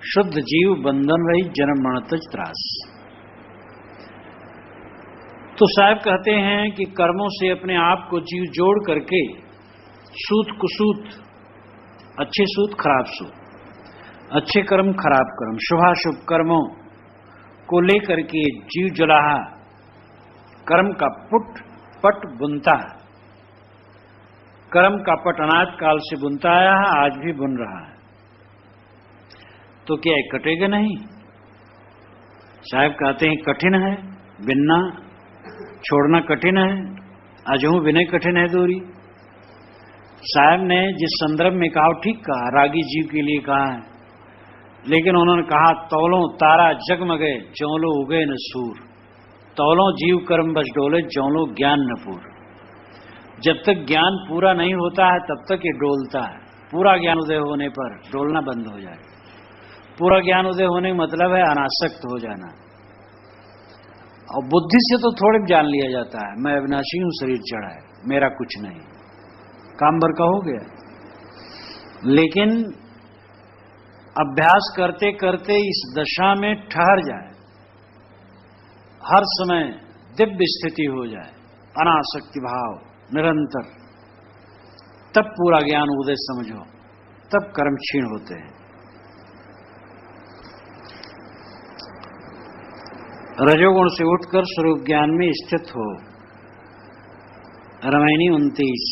शुद्ध जीव बंधन रहित जन्म मरण तज त्रास। तो साहब कहते हैं कि कर्मों से अपने आप को जीव जोड़ करके सूत कुसूत, अच्छे सूत खराब सूत, अच्छे कर्म खराब कर्म, शुभाशुभ कर्मों को लेकर के जीव जुलाहा कर्म का पट बुनता है। कर्म का पट अनाद काल से बुनता आया है, आज भी बुन रहा है। तो क्या कटेगा नहीं? साहब कहते हैं कठिन है बिनना, छोड़ना कठिन है, अजहू बिने कठिन है दूरी। साहब ने जिस संदर्भ में कहा ठीक कहा, रागी जीव के लिए कहा है, लेकिन उन्होंने कहा तौलों तारा जगमगे जौलो उगे न सूर, तौलों जीव कर्म बस डोले जौलो ज्ञान न पूर। जब तक ज्ञान पूरा नहीं होता है तब तक ये डोलता है, पूरा ज्ञान उदय होने पर डोलना बंद हो जाए। पूरा ज्ञान उदय होने का मतलब है अनासक्त हो जाना। और बुद्धि से तो थोड़े जान लिया जाता है, मैं अविनाशी हूं, शरीर जड़ है। मेरा कुछ नहीं, काम भर का हो गया। लेकिन अभ्यास करते करते इस दशा में ठहर जाए, हर समय दिव्य स्थिति हो जाए, अनासक्ति भाव निरंतर, तब पूरा ज्ञान उदय समझो, तब कर्म क्षीण होते हैं। रजोगुण से उठकर स्वरूप ज्ञान में स्थित हो। रामायणी 29।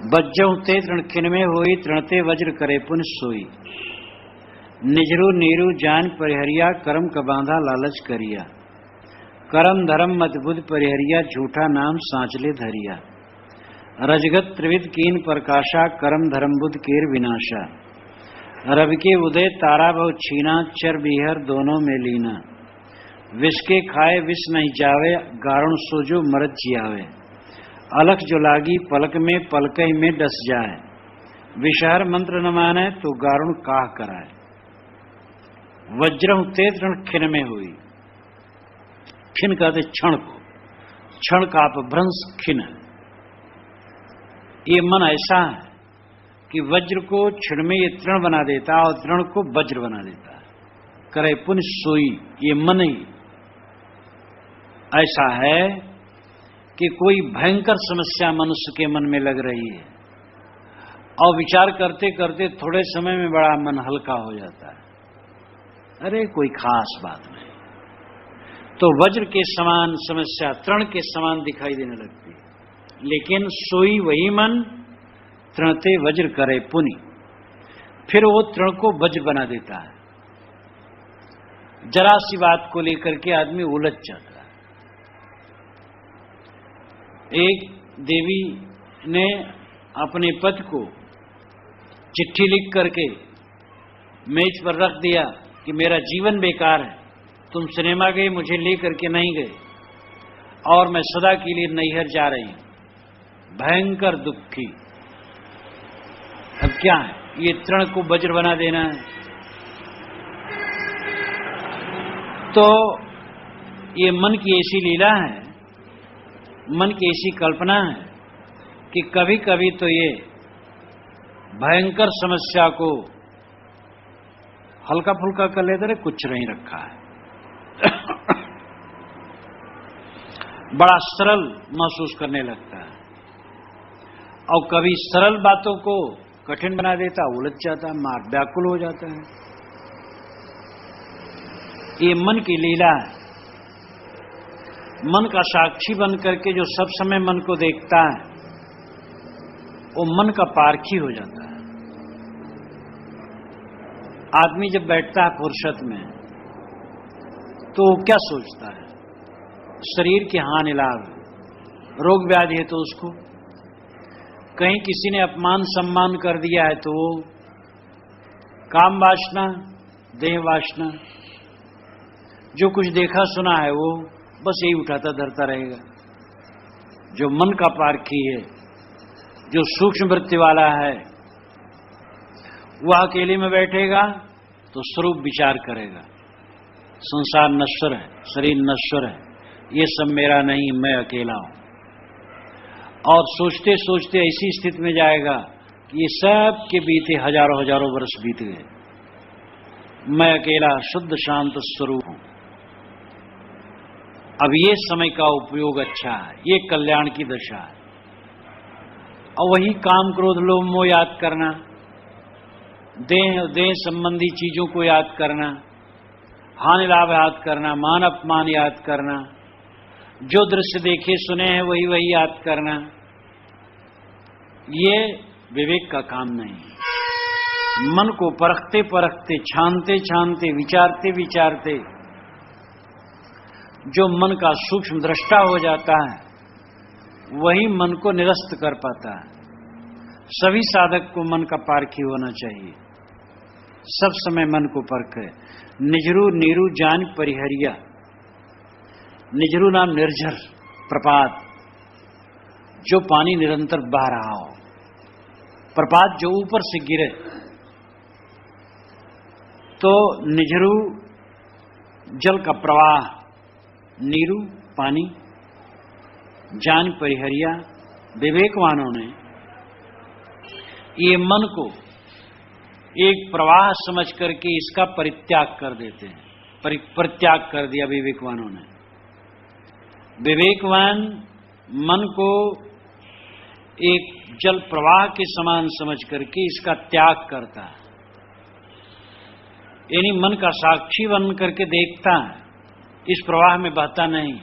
बज्जहु ते तृण खिनमें होई, तृणते वज्र करे पुन सोई। निजरू नीरू जान परिहरिया, कर्म का बांधा लालच करिया। करम धर्म मत बुध परिहरिया, झूठा नाम सांचले धरिया। रजगत त्रिविध कीन प्रकाशा, करम धर्म बुध केर विनाशा। रवि के उदय तारा बहु छीना, चर बिहर दोनों में लीना। विष के खाए विष नहीं जावे, गारुण सोजो मरत जियावे। अलख जो लागी पलक में, पलकई में डस जाए। विषहर मंत्र न माने, तो गारुण काह कराए। वज्रहु ते तृण खिन में हुई। खिन कहते क्षण को, क्षण का अपभ्रंश खिन। ये मन ऐसा है कि वज्र को क्षण में ये तृण बना देता है और तृण को वज्र बना देता है। करे पुन सोई, ये मन ही ऐसा है कि कोई भयंकर समस्या मनुष्य के मन में लग रही है और विचार करते करते थोड़े समय में बड़ा मन हल्का हो जाता है। अरे कोई खास बात नहीं, तो वज्र के समान समस्या तृण के समान दिखाई देने लगती है। लेकिन सोई वही मन, तृणते वज्र करे पुनि, फिर वो तृण को वज्र बना देता है। जरा सी बात को लेकर के आदमी उलझ जाता है। एक देवी ने अपने पति को चिट्ठी लिख करके मेज पर रख दिया कि मेरा जीवन बेकार है, तुम सिनेमा गए, मुझे ले करके नहीं गए और मैं सदा के लिए नैहर जा रही हूं। भयंकर दुखी। अब क्या है, ये तृण को वज्र बना देना है। तो ये मन की ऐसी लीला है, मन की ऐसी कल्पना है कि कभी कभी तो ये भयंकर समस्या को हल्का फुल्का कर लेते रहे, कुछ नहीं रखा है। बड़ा सरल महसूस करने लगता है और कभी सरल बातों को कठिन बना देता, उलझ जाता है, मार व्याकुल हो जाता है। ये मन की लीला है। मन का साक्षी बन करके जो सब समय मन को देखता है, वो मन का पारखी हो जाता है। आदमी जब बैठता है फुर्सत में तो वो क्या सोचता है? शरीर के हानि लाभ, रोग व्याधि है तो उसको, कहीं किसी ने अपमान सम्मान कर दिया है तो वो काम वासना, देह वासना, जो कुछ देखा सुना है वो बस यही उठाता धरता रहेगा। जो मन का पारखी है, जो सूक्ष्म वृत्ति वाला है, वह अकेले में बैठेगा तो स्वरूप विचार करेगा। संसार नश्वर है, शरीर नश्वर है, ये सब मेरा नहीं, मैं अकेला हूं। और सोचते सोचते ऐसी स्थिति में जाएगा कि ये सब के बीते हजारों हजारों वर्ष बीत गए, मैं अकेला शुद्ध शांत स्वरूप हूं। अब ये समय का उपयोग अच्छा है, ये कल्याण की दशा है। और वही काम क्रोध लोभ मोह याद करना, देह संबंधी चीजों को याद करना, हानि लाभ याद करना, मान अपमान याद करना, जो दृश्य देखे सुने हैं वही वही याद करना, ये विवेक का काम नहीं। मन को परखते परखते, छानते छानते, विचारते विचारते जो मन का सूक्ष्म दृष्टा हो जाता है, वही मन को निरस्त कर पाता है। सभी साधक को मन का पारखी होना चाहिए, सब समय मन को परखे। निजरू नीरू जान परिहरिया। निजरू नाम निर्झर प्रपात, जो पानी निरंतर बह रहा हो, प्रपात जो ऊपर से गिरे, तो निजरू जल का प्रवाह, नीरू पानी, जान परिहरिया विवेकवानों ने ये मन को एक प्रवाह समझ करके इसका परित्याग कर देते हैं। परित्याग कर दिया विवेकवानों ने। विवेकवान मन को एक जल प्रवाह के समान समझ करके इसका त्याग करता है, यानी मन का साक्षी बन करके देखता है, इस प्रवाह में बहता नहीं।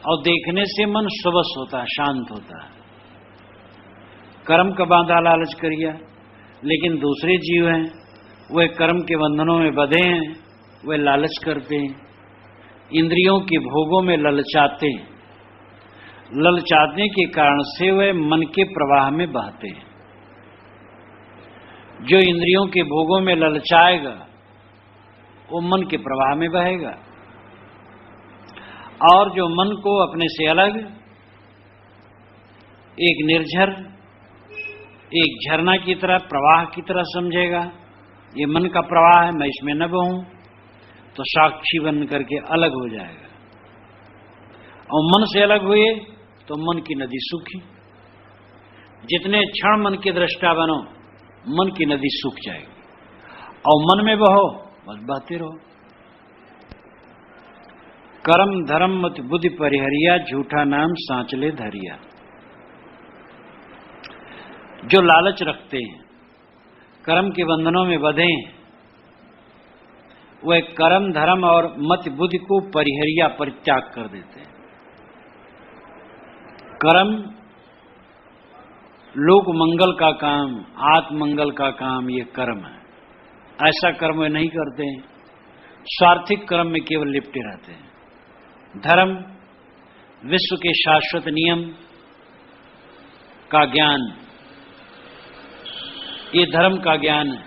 और देखने से मन स्वस होता है, शांत होता है। कर्म का बांधा लालच करिया, लेकिन दूसरे जीव हैं, वे कर्म के बंधनों में बंधे हैं, वे लालच करते हैं, इंद्रियों के भोगों में ललचाते हैं। ललचाने के कारण से वे मन के प्रवाह में बहते हैं। जो इंद्रियों के भोगों में ललचाएगा वो मन के प्रवाह में बहेगा, और जो मन को अपने से अलग एक निर्झर, एक झरना की तरह, प्रवाह की तरह समझेगा, ये मन का प्रवाह है, मैं इसमें न बहूं, तो साक्षी बन करके अलग हो जाएगा। और मन से अलग हुए तो मन की नदी सूखी। जितने क्षण मन की दृष्टा बनो, मन की नदी सूख जाएगी। और मन में बहो, बस बहते रहो। कर्म धर्म मत बुद्धि परिहरिया, झूठा नाम सांचले धरिया। जो लालच रखते हैं, कर्म के बंधनों में बंधे, वह कर्म धर्म और मत बुद्धि को परिहरिया, परित्याग कर देते हैं। कर्म लोक मंगल का काम, आत्म मंगल का काम, ये कर्म है। ऐसा कर्म वे नहीं करते हैं, स्वार्थिक कर्म में केवल लिपटे रहते हैं। धर्म विश्व के शाश्वत नियम का ज्ञान, ये धर्म का ज्ञान है।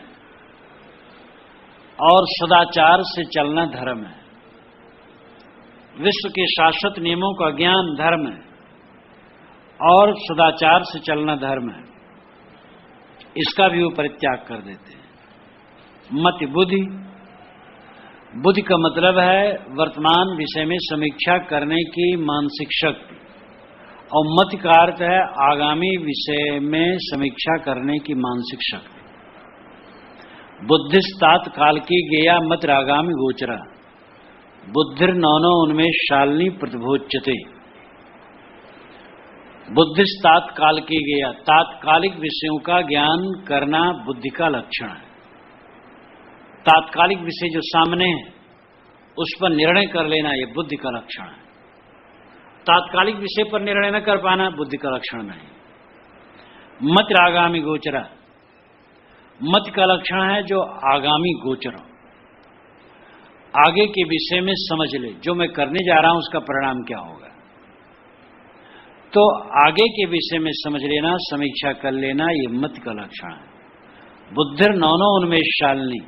और सदाचार से चलना धर्म है। विश्व के शाश्वत नियमों का ज्ञान धर्म है, और सदाचार से चलना धर्म है। इसका भी वो परित्याग कर देते हैं। मति बुद्धि, बुद्धि का मतलब है वर्तमान विषय में समीक्षा करने की मानसिक शक्ति, और मति का अर्थ है आगामी विषय में समीक्षा करने की मानसिक शक्ति। बुद्धिस्तात काल की गेया मत आगामी गोचरा, बुद्धिर नौनो उनमें शालिनी प्रतिभोच्यते। बुद्धिस्तात काल की गया, तात्कालिक विषयों का ज्ञान करना बुद्धि का लक्षण है। तात्कालिक विषय जो सामने है उस पर निर्णय कर लेना, यह बुद्धि का लक्षण है। तात्कालिक विषय पर निर्णय न कर पाना बुद्धि का लक्षण नहीं। मत आगामी गोचरा, मत का लक्षण है जो आगामी गोचर हो, आगे के विषय में समझ ले, जो मैं करने जा रहा हूं उसका परिणाम क्या होगा, तो आगे के विषय में समझ लेना, समीक्षा कर लेना, ये मत का लक्षण है। बुद्धिर नौनो उन्मेष शालिनी,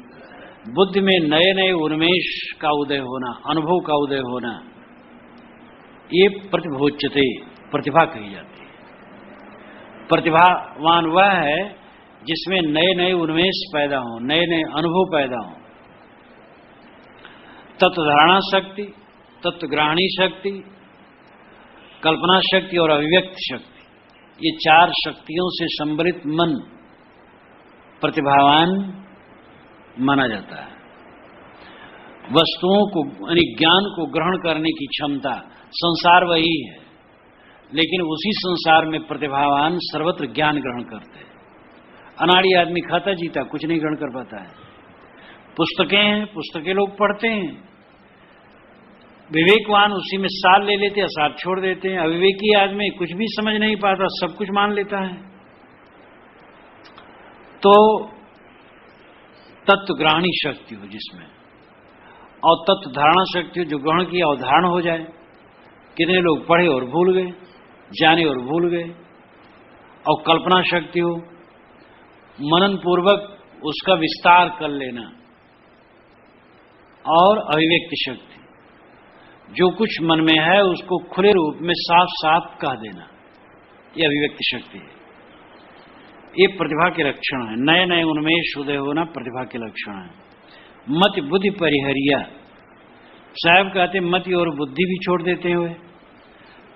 बुद्धि में नए नए उन्मेष का उदय होना, अनुभव का उदय होना, ये प्रतिभोच्यते, प्रतिभा कही जाती है। प्रतिभावान वह है जिसमें नए नए उन्मेष पैदा हो, नए नए अनुभव पैदा हो। तत्वधारणा शक्ति, तत्वग्रहणी शक्ति, कल्पना शक्ति और अभिव्यक्त शक्ति, ये चार शक्तियों से संबलित मन प्रतिभावान माना जाता है। वस्तुओं को यानी ज्ञान को ग्रहण करने की क्षमता, संसार वही है, लेकिन उसी संसार में प्रतिभावान सर्वत्र ज्ञान ग्रहण करते हैं। अनाड़ी आदमी खाता जीता कुछ नहीं ग्रहण कर पाता है। पुस्तकें हैं, पुस्तकें लोग पढ़ते हैं, विवेकवान उसी में सार ले लेते हैं, सार छोड़ देते हैं। अविवेकी आदमी कुछ भी समझ नहीं पाता, सब कुछ मान लेता है। तो तत्वग्रहणी शक्ति हो जिसमें, और तत्व धारणा शक्ति हो जो ग्रहण किया और धारण हो जाए। कितने लोग पढ़े और भूल गए, जाने और भूल गए। और कल्पना शक्ति हो, मनन पूर्वक उसका विस्तार कर लेना। और अभिव्यक्ति शक्ति, जो कुछ मन में है उसको खुले रूप में साफ साफ कह देना, यह अभिव्यक्ति शक्ति है। ये प्रतिभा के लक्षण है। नए नए उन्मेष उदय होना प्रतिभा के लक्षण है। मति बुद्धि परिहरिया, साहब कहते मति और बुद्धि भी छोड़ देते हुए,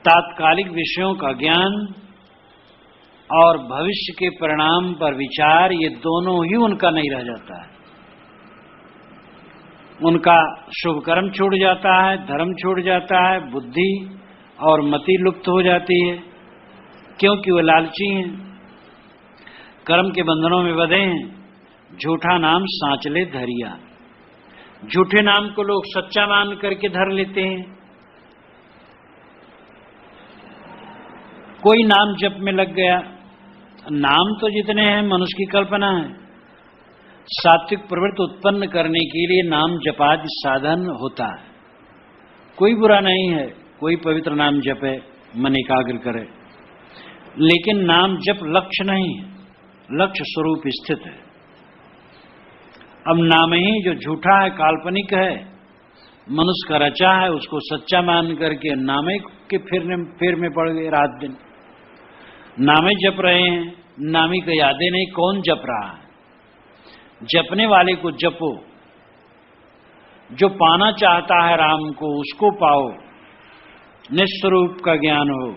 तात्कालिक विषयों का ज्ञान और भविष्य के परिणाम पर विचार, ये दोनों ही उनका नहीं रह जाता है। उनका शुभ कर्म छूट जाता है, धर्म छूट जाता है, बुद्धि और मति लुप्त हो जाती है, क्योंकि वो लालची हैं, कर्म के बंधनों में बंधे हैं। झूठा नाम सांचले धरिया, झूठे नाम को लोग सच्चा मान करके धर लेते हैं। कोई नाम जप में लग गया, नाम तो जितने हैं मनुष्य की कल्पना है। सात्विक प्रवृत्ति उत्पन्न करने के लिए नाम जपादि साधन होता है, कोई बुरा नहीं है, कोई पवित्र नाम जपे, मन एकाग्र करे, लेकिन नाम जप लक्ष्य नहीं है, लक्ष्य स्वरूप स्थित है। अब नाम ही जो झूठा है, काल्पनिक है, मनुष्य का रचा है, उसको सच्चा मान करके नामे के फिर में पड़ गए। रात दिन नामे जप रहे हैं, नामी को यादें नहीं, कौन जप रहा है? जपने वाले को जपो, जो पाना चाहता है राम को उसको पाओ, निस्वरूप का ज्ञान हो।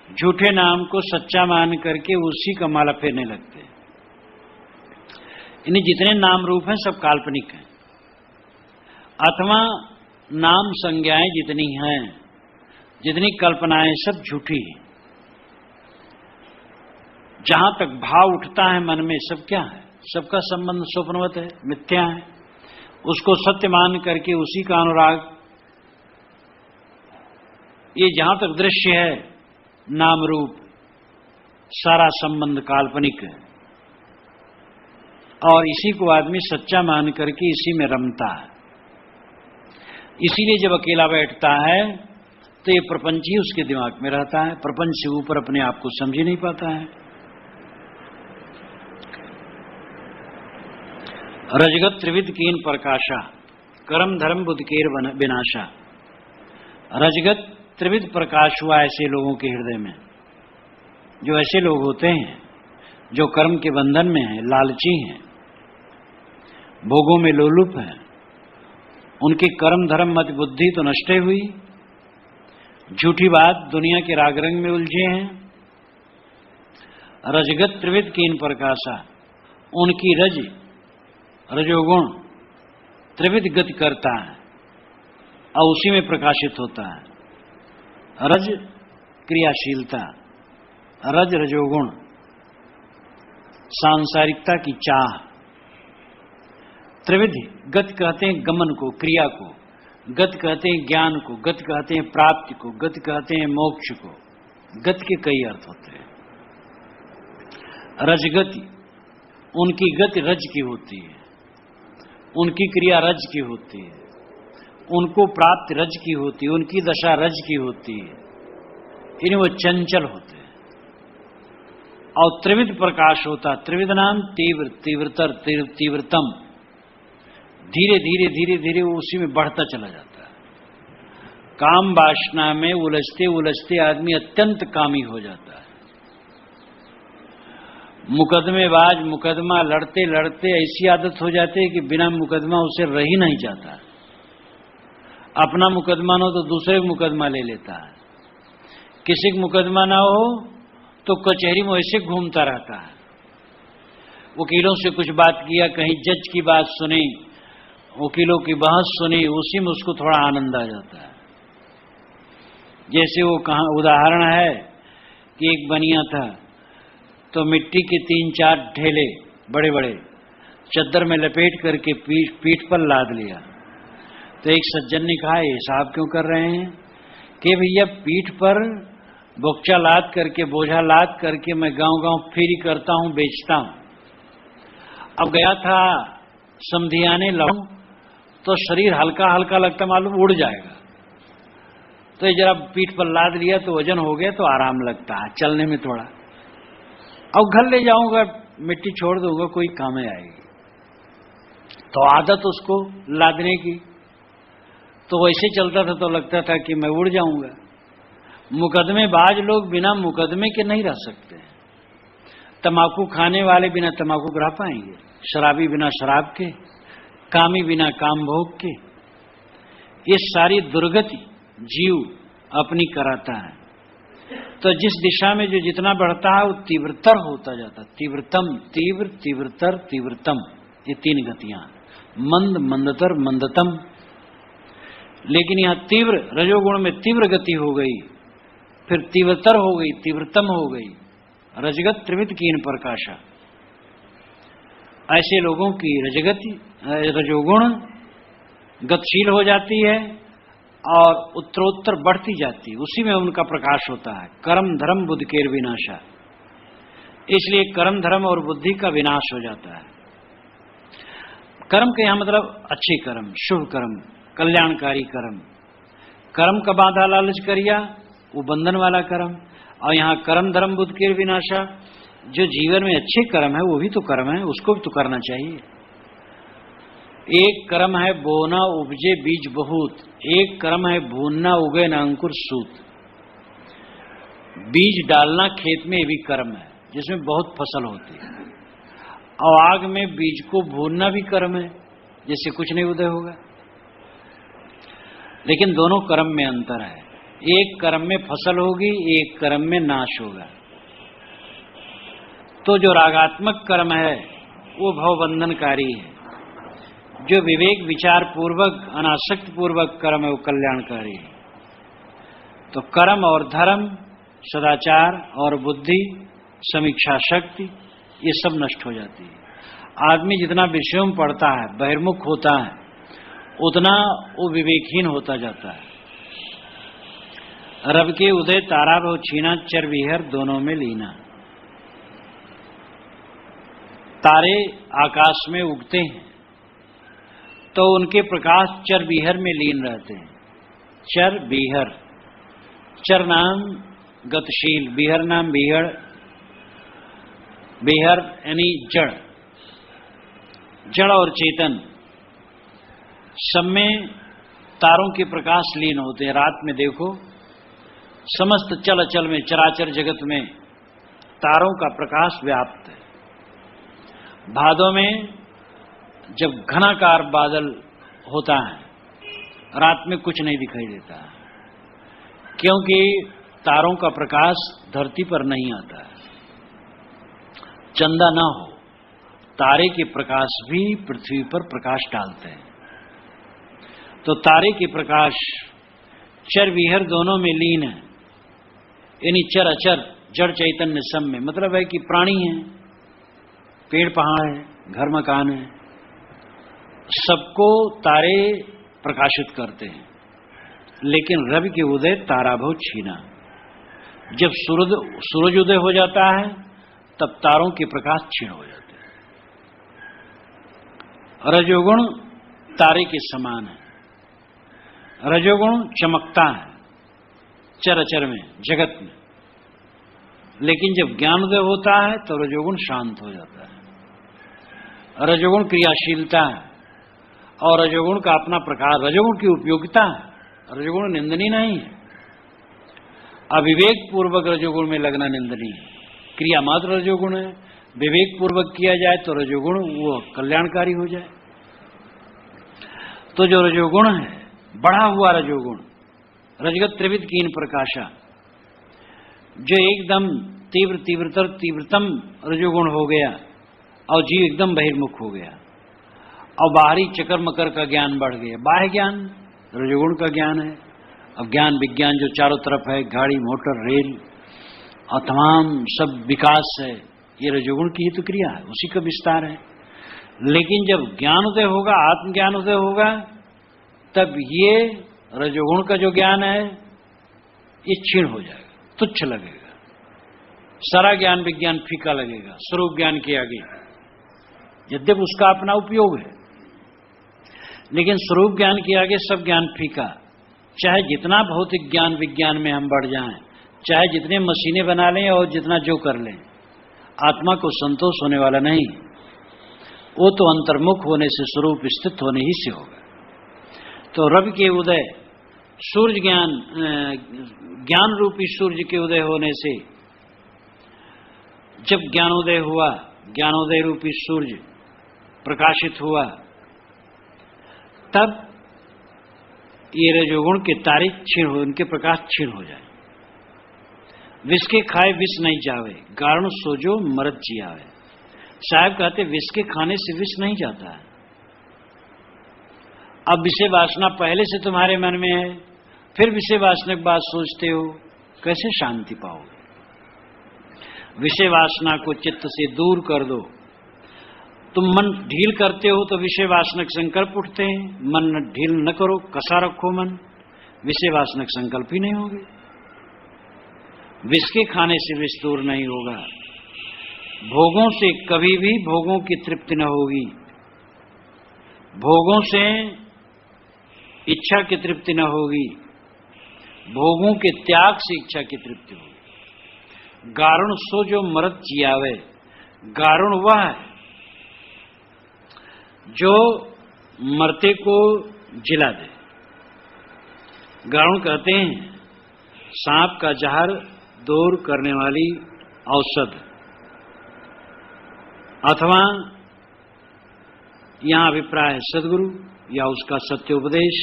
झूठे नाम को सच्चा मान करके उसी का माला फेरने लगते। इन्हें जितने नाम रूप हैं सब काल्पनिक हैं, अथवा नाम संज्ञाएं जितनी हैं, जितनी कल्पनाएं सब झूठी हैं। जहां तक भाव उठता है मन में, सब क्या है? सबका संबंध स्वप्नवत है, मिथ्या है। उसको सत्य मान करके उसी का अनुराग, ये जहां तक दृश्य है नाम रूप, सारा संबंध काल्पनिक है, और इसी को आदमी सच्चा मान करके इसी में रमता है। इसीलिए जब अकेला बैठता है तो ये प्रपंच ही उसके दिमाग में रहता है, प्रपंच से ऊपर अपने आप को समझ ही नहीं पाता है। रजगत त्रिविध कीन प्रकाशा, कर्म धर्म बुद्ध केर विनाशा। रजगत त्रिविध प्रकाश हुआ ऐसे लोगों के हृदय में, जो ऐसे लोग होते हैं जो कर्म के बंधन में हैं, लालची हैं, भोगों में लोलुप हैं। उनकी कर्म धर्म मत बुद्धि तो नष्ट हुई, झूठी बात दुनिया के राग रंग में उलझे हैं। रजगत त्रिविध कीन प्रकाशा, उनकी रजोगुण त्रिविध गति करता है और उसी में प्रकाशित होता है। रज क्रियाशीलता, रज रजोगुण सांसारिकता की चाह। त्रिविधि गति कहते हैं गमन को, क्रिया को, गति कहते हैं ज्ञान को, गति कहते हैं प्राप्ति को, गति कहते हैं मोक्ष को। गति के कई अर्थ होते हैं। रजगति, उनकी गति रज की होती है, उनकी क्रिया रज की होती है, उनको प्राप्ति रज की होती है, उनकी दशा रज की होती है, इन्हें वो चंचल होते हैं। और त्रिविध प्रकाश होता, त्रिविध नाम तीव्र, तीव्रतर, तीव्रतम, धीरे धीरे धीरे धीरे वो उसी में बढ़ता चला जाता है। काम वासना में उलझते उलझते आदमी अत्यंत कामी हो जाता है। मुकदमेबाज, मुकदमा लड़ते लड़ते ऐसी आदत हो जाती है कि बिना मुकदमा उसे रह ही नहीं जाता। अपना मुकदमा न हो तो दूसरे का मुकदमा ले लेता है, किसी का मुकदमा ना हो तो कचहरी में ऐसे घूमता रहता है। वकीलों से कुछ बात किया, कहीं जज की बात सुनी, वकीलों की बहस सुनी, उसी में उसको थोड़ा आनंद आ जाता है। जैसे वो कहा उदाहरण है कि एक बनिया था, तो मिट्टी के 3-4 ढेले बड़े बड़े चद्दर में लपेट करके पीठ पर लाद लिया। तो एक सज्जन ने कहा, ये साहब क्यों कर रहे हैं? कि भैया पीठ पर बोक्चा लाद करके, बोझा लाद करके मैं गांव गांव फेरी करता हूं, बेचता हूं। अब गया था समधियाने लाऊं तो शरीर हल्का हल्का लगता, मालूम उड़ जाएगा। तो जरा पीठ पर लाद लिया तो वजन हो गया, तो आराम लगता है चलने में थोड़ा। अब घर ले जाऊंगा, मिट्टी छोड़ दूंगा, कोई काम में आएगी। तो आदत उसको लादने की, तो वैसे चलता था तो लगता था कि मैं उड़ जाऊंगा। मुकदमेबाज लोग बिना मुकदमे के नहीं रह सकते। तंबाकू खाने वाले बिना तंबाकू के रह पाएंगे, शराबी बिना शराब के, कामी बिना काम भोग के। ये सारी दुर्गति जीव अपनी कराता है। तो जिस दिशा में जो जितना बढ़ता है वो तीव्रतर होता जाता है। तीव्रतम, तीव्र, तीव्रतर, तीव्रतम, ये तीन गतियां। मंद, मंदतर, मंदतम। लेकिन यहां तीव्र, रजोगुण में तीव्र गति हो गई, फिर तीव्रतर हो गई, तीव्रतम हो गई। रजगत त्रिविध कीन प्रकाशा। ऐसे लोगों की रजोगुण गतिशील हो जाती है और उत्तरोत्तर बढ़ती जाती है, उसी में उनका प्रकाश होता है। कर्म धर्म बुद्धि केर विनाशा, इसलिए कर्म धर्म और बुद्धि का विनाश हो जाता है। कर्म के यहां मतलब अच्छे कर्म, शुभ कर्म, कल्याणकारी कर्म। कर्म का बाधा लालच करिया, वो बंधन वाला कर्म। और यहां कर्म धर्म बुद्धि केर विनाशा, जो जीवन में अच्छे कर्म है वो भी तो कर्म है, उसको भी तो करना चाहिए। एक कर्म है बोना उपजे बीज बहुत, एक कर्म है भूनना उगे न अंकुर सूत। बीज डालना खेत में भी कर्म है, जिसमें बहुत फसल होती है। और आग में बीज को भूनना भी कर्म है, जिससे कुछ नहीं उदय होगा। लेकिन दोनों कर्म में अंतर है। एक कर्म में फसल होगी, एक कर्म में नाश होगा। तो जो रागात्मक कर्म है वो भवबंधनकारी है। जो विवेक विचार पूर्वक अनासक्त पूर्वक कर्म है वो कल्याणकारी है। तो कर्म और धर्म, सदाचार और बुद्धि, समीक्षा शक्ति, ये सब नष्ट हो जाती है। आदमी जितना विषयों में पढ़ता है, बहिर्मुख होता है, उतना वो विवेकहीन होता जाता है। रब के उदय तारा भव छीना, चर विहर दोनों में लीना। तारे आकाश में उगते हैं तो उनके प्रकाश चर बीहर में लीन रहते हैं। चर बीहर, चर नाम गतिशील, बीहर नाम बीहड़। बीहर यानी जड़, जड़ और चेतन सब में तारों के प्रकाश लीन होते हैं। रात में देखो, समस्त चल अचल में, चराचर जगत में तारों का प्रकाश व्याप्त है। भादों में जब घनाकार बादल होता है, रात में कुछ नहीं दिखाई देता, क्योंकि तारों का प्रकाश धरती पर नहीं आता है। चंदा ना हो, तारे के प्रकाश भी पृथ्वी पर प्रकाश डालते हैं। तो तारे के प्रकाश चर विहर दोनों में लीन है, यानी चर अचर, जड़ चैतन्य सब में। मतलब है कि प्राणी है, पेड़ पहाड़ है, घर मकान है, सबको तारे प्रकाशित करते हैं। लेकिन रवि के उदय ताराभव छीना, जब सूरज उदय हो जाता है तब तारों के प्रकाश क्षीण हो जाते हैं। रजोगुण तारे के समान है। रजोगुण चमकता है चराचर में, जगत में। लेकिन जब ज्ञानोदय होता है तो रजोगुण शांत हो जाता है। रजोगुण क्रियाशीलता है और रजोगुण का अपना प्रकार, रजोगुण की उपयोगिता है। रजोगुण निंदनीय नहीं है। अविवेक पूर्वक रजोगुण में लगना निंदनीय है। क्रिया मात्र रजोगुण है, विवेक पूर्वक किया जाए तो रजोगुण वो कल्याणकारी हो जाए। तो जो रजोगुण है, बढ़ा हुआ रजोगुण, रजगत त्रिविध कीन प्रकाशा, जो एकदम तीव्र, तीव्रतर, तीव्रतम रजोगुण हो गया और जीव एकदम बहिर्मुख हो गया और बाहरी चक्कर मकर का ज्ञान बढ़ गया। बाह्य ज्ञान रजोगुण का ज्ञान है। अब ज्ञान विज्ञान जो चारों तरफ है, गाड़ी मोटर रेल और तमाम सब विकास है, ये रजोगुण की ही तो क्रिया है, उसी का विस्तार है। लेकिन जब ज्ञानोदय होगा, आत्मज्ञानोदय होगा, तब ये रजोगुण का जो ज्ञान है ये क्षीण हो जाएगा, तुच्छ लगेगा। सारा ज्ञान विज्ञान फीका लगेगा स्वरूप ज्ञान के आगे। यद्यपि उसका अपना उपयोग है, लेकिन स्वरूप ज्ञान के आगे सब ज्ञान फीका। चाहे जितना भौतिक ज्ञान विज्ञान में हम बढ़ जाएं, चाहे जितने मशीनें बना लें और जितना जो कर लें, आत्मा को संतोष होने वाला नहीं। वो तो अंतर्मुख होने से, स्वरूप स्थित होने ही से होगा। तो रवि के उदय, सूर्य ज्ञान रूपी सूर्य के उदय होने से, जब ज्ञानोदय हुआ, ज्ञानोदय रूपी सूर्य प्रकाशित हुआ, तब ये रजोगुण के तारे क्षीण हो, उनके प्रकाश क्षीण हो जाए। विष के खाए विष नहीं जावे, गारण सोजो मरत जियावे। साहब कहते विष के खाने से विष नहीं जाता है। अब विषय वासना पहले से तुम्हारे मन में है, फिर विषय वासना की बात सोचते हो, कैसे शांति पाओगे? विषय वासना को चित्त से दूर कर दो। तुम मन ढील करते हो तो विषय वासना के संकल्प उठते हैं। मन ढील न करो, कसा रखो मन, विषय वासना के संकल्प ही नहीं होगे। विष के खाने से विष दूर नहीं होगा। भोगों से कभी भी भोगों की तृप्ति न होगी। भोगों से इच्छा की तृप्ति न होगी। भोगों के त्याग से इच्छा की तृप्ति होगी। गारुण सो जो मरत जियावे। गारुण वह है जो मरते को जिला दे। गारुण कहते हैं सांप का जहर दूर करने वाली औषध, अथवा यहां अभिप्राय है सदगुरु या उसका सत्योपदेश,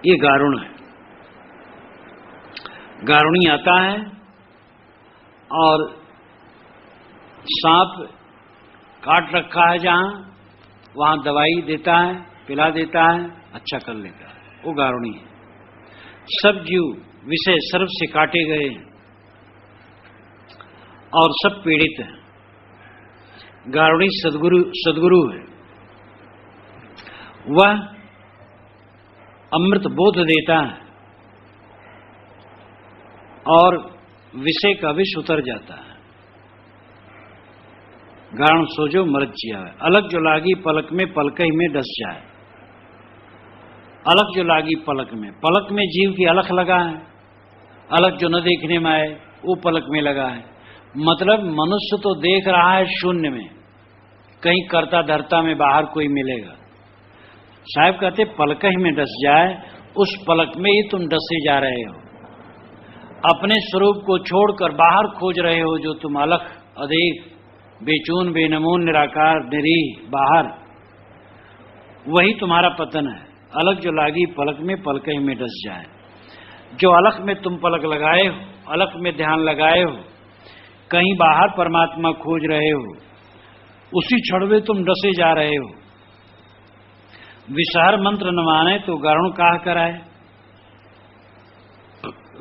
ये गारुण है। गारुणी आता है और सांप काट रखा है जहां, वहां दवाई देता है, पिला देता है, अच्छा कर लेता है, वो गारुणी है। सब जीव विषय सर्व से काटे गए और सब पीड़ित हैं। गारुणी सदगुरु है। वह अमृत बोध देता है और विषय का विष उतर जाता है। गारुण सोजो मरत जियावे। अलग जो लागी पलक में, पलक ही में डस जाए। अलग जो लागी पलक में, पलक में जीव की अलख लगा है। अलग जो न देखने में आए वो पलक में लगा है। मतलब मनुष्य तो देख रहा है शून्य में, कहीं करता धरता में बाहर कोई मिलेगा। साहब कहते पलक ही में डस जाए, उस पलक में ही तुम डसे जा रहे हो। अपने स्वरूप को छोड़कर बाहर खोज रहे हो, जो तुम अलख अदेख बेचून बेनमून निराकार निरीह बाहर, वही तुम्हारा पतन है। अलग जो लागी पलक में, पलक ही में डस जाए। जो अलख में तुम पलक लगाए हो, अलख में ध्यान लगाए हो, कहीं बाहर परमात्मा खोज रहे हो, उसी क्षण में तुम डसे जा रहे हो। विषहर मंत्र न माने तो गारुण काह कराए।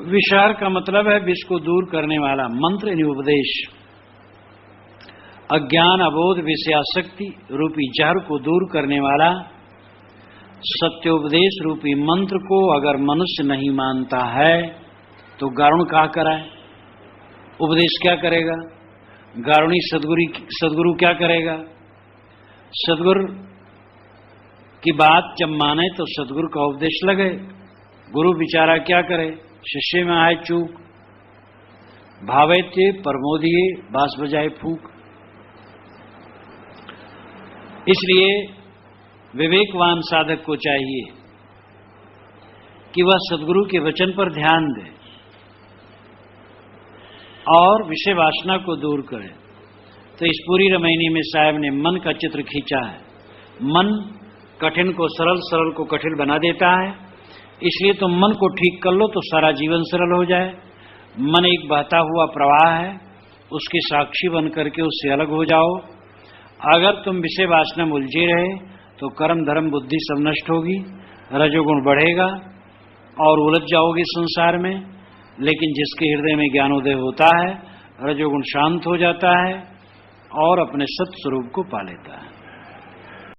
विषहर का मतलब है विष को दूर करने वाला। मंत्र यानी उपदेश। अज्ञान अबोध विषयासक्ति रूपी जहर को दूर करने वाला सत्योपदेश रूपी मंत्र को अगर मनुष्य नहीं मानता है तो गारुण काह कराए। उपदेश क्या करेगा? गारुणी सदगुरु क्या करेगा? सदगुरु की बात जब माने तो सदगुरु का उपदेश लगे। गुरु बिचारा क्या करे? शिष्य में आए चूक, भावैत्य प्रमोदिये बांस बजाए फूक। इसलिए विवेकवान साधक को चाहिए कि वह सदगुरु के वचन पर ध्यान दे और विषय वासना को दूर करे। तो इस पूरी रामायणी में साहब ने मन का चित्र खींचा है। मन कठिन को सरल, सरल को कठिन बना देता है। इसलिए तुम मन को ठीक कर लो तो सारा जीवन सरल हो जाए। मन एक बहता हुआ प्रवाह है, उसके साक्षी बन करके उससे अलग हो जाओ। अगर तुम विषय वासना में उलझे रहे तो कर्म धर्म बुद्धि सब नष्ट होगी, रजोगुण बढ़ेगा और उलझ जाओगे संसार में। लेकिन जिसके हृदय में ज्ञानोदय होता है, रजोगुण शांत हो जाता है और अपने सत स्वरूप को पा लेता है।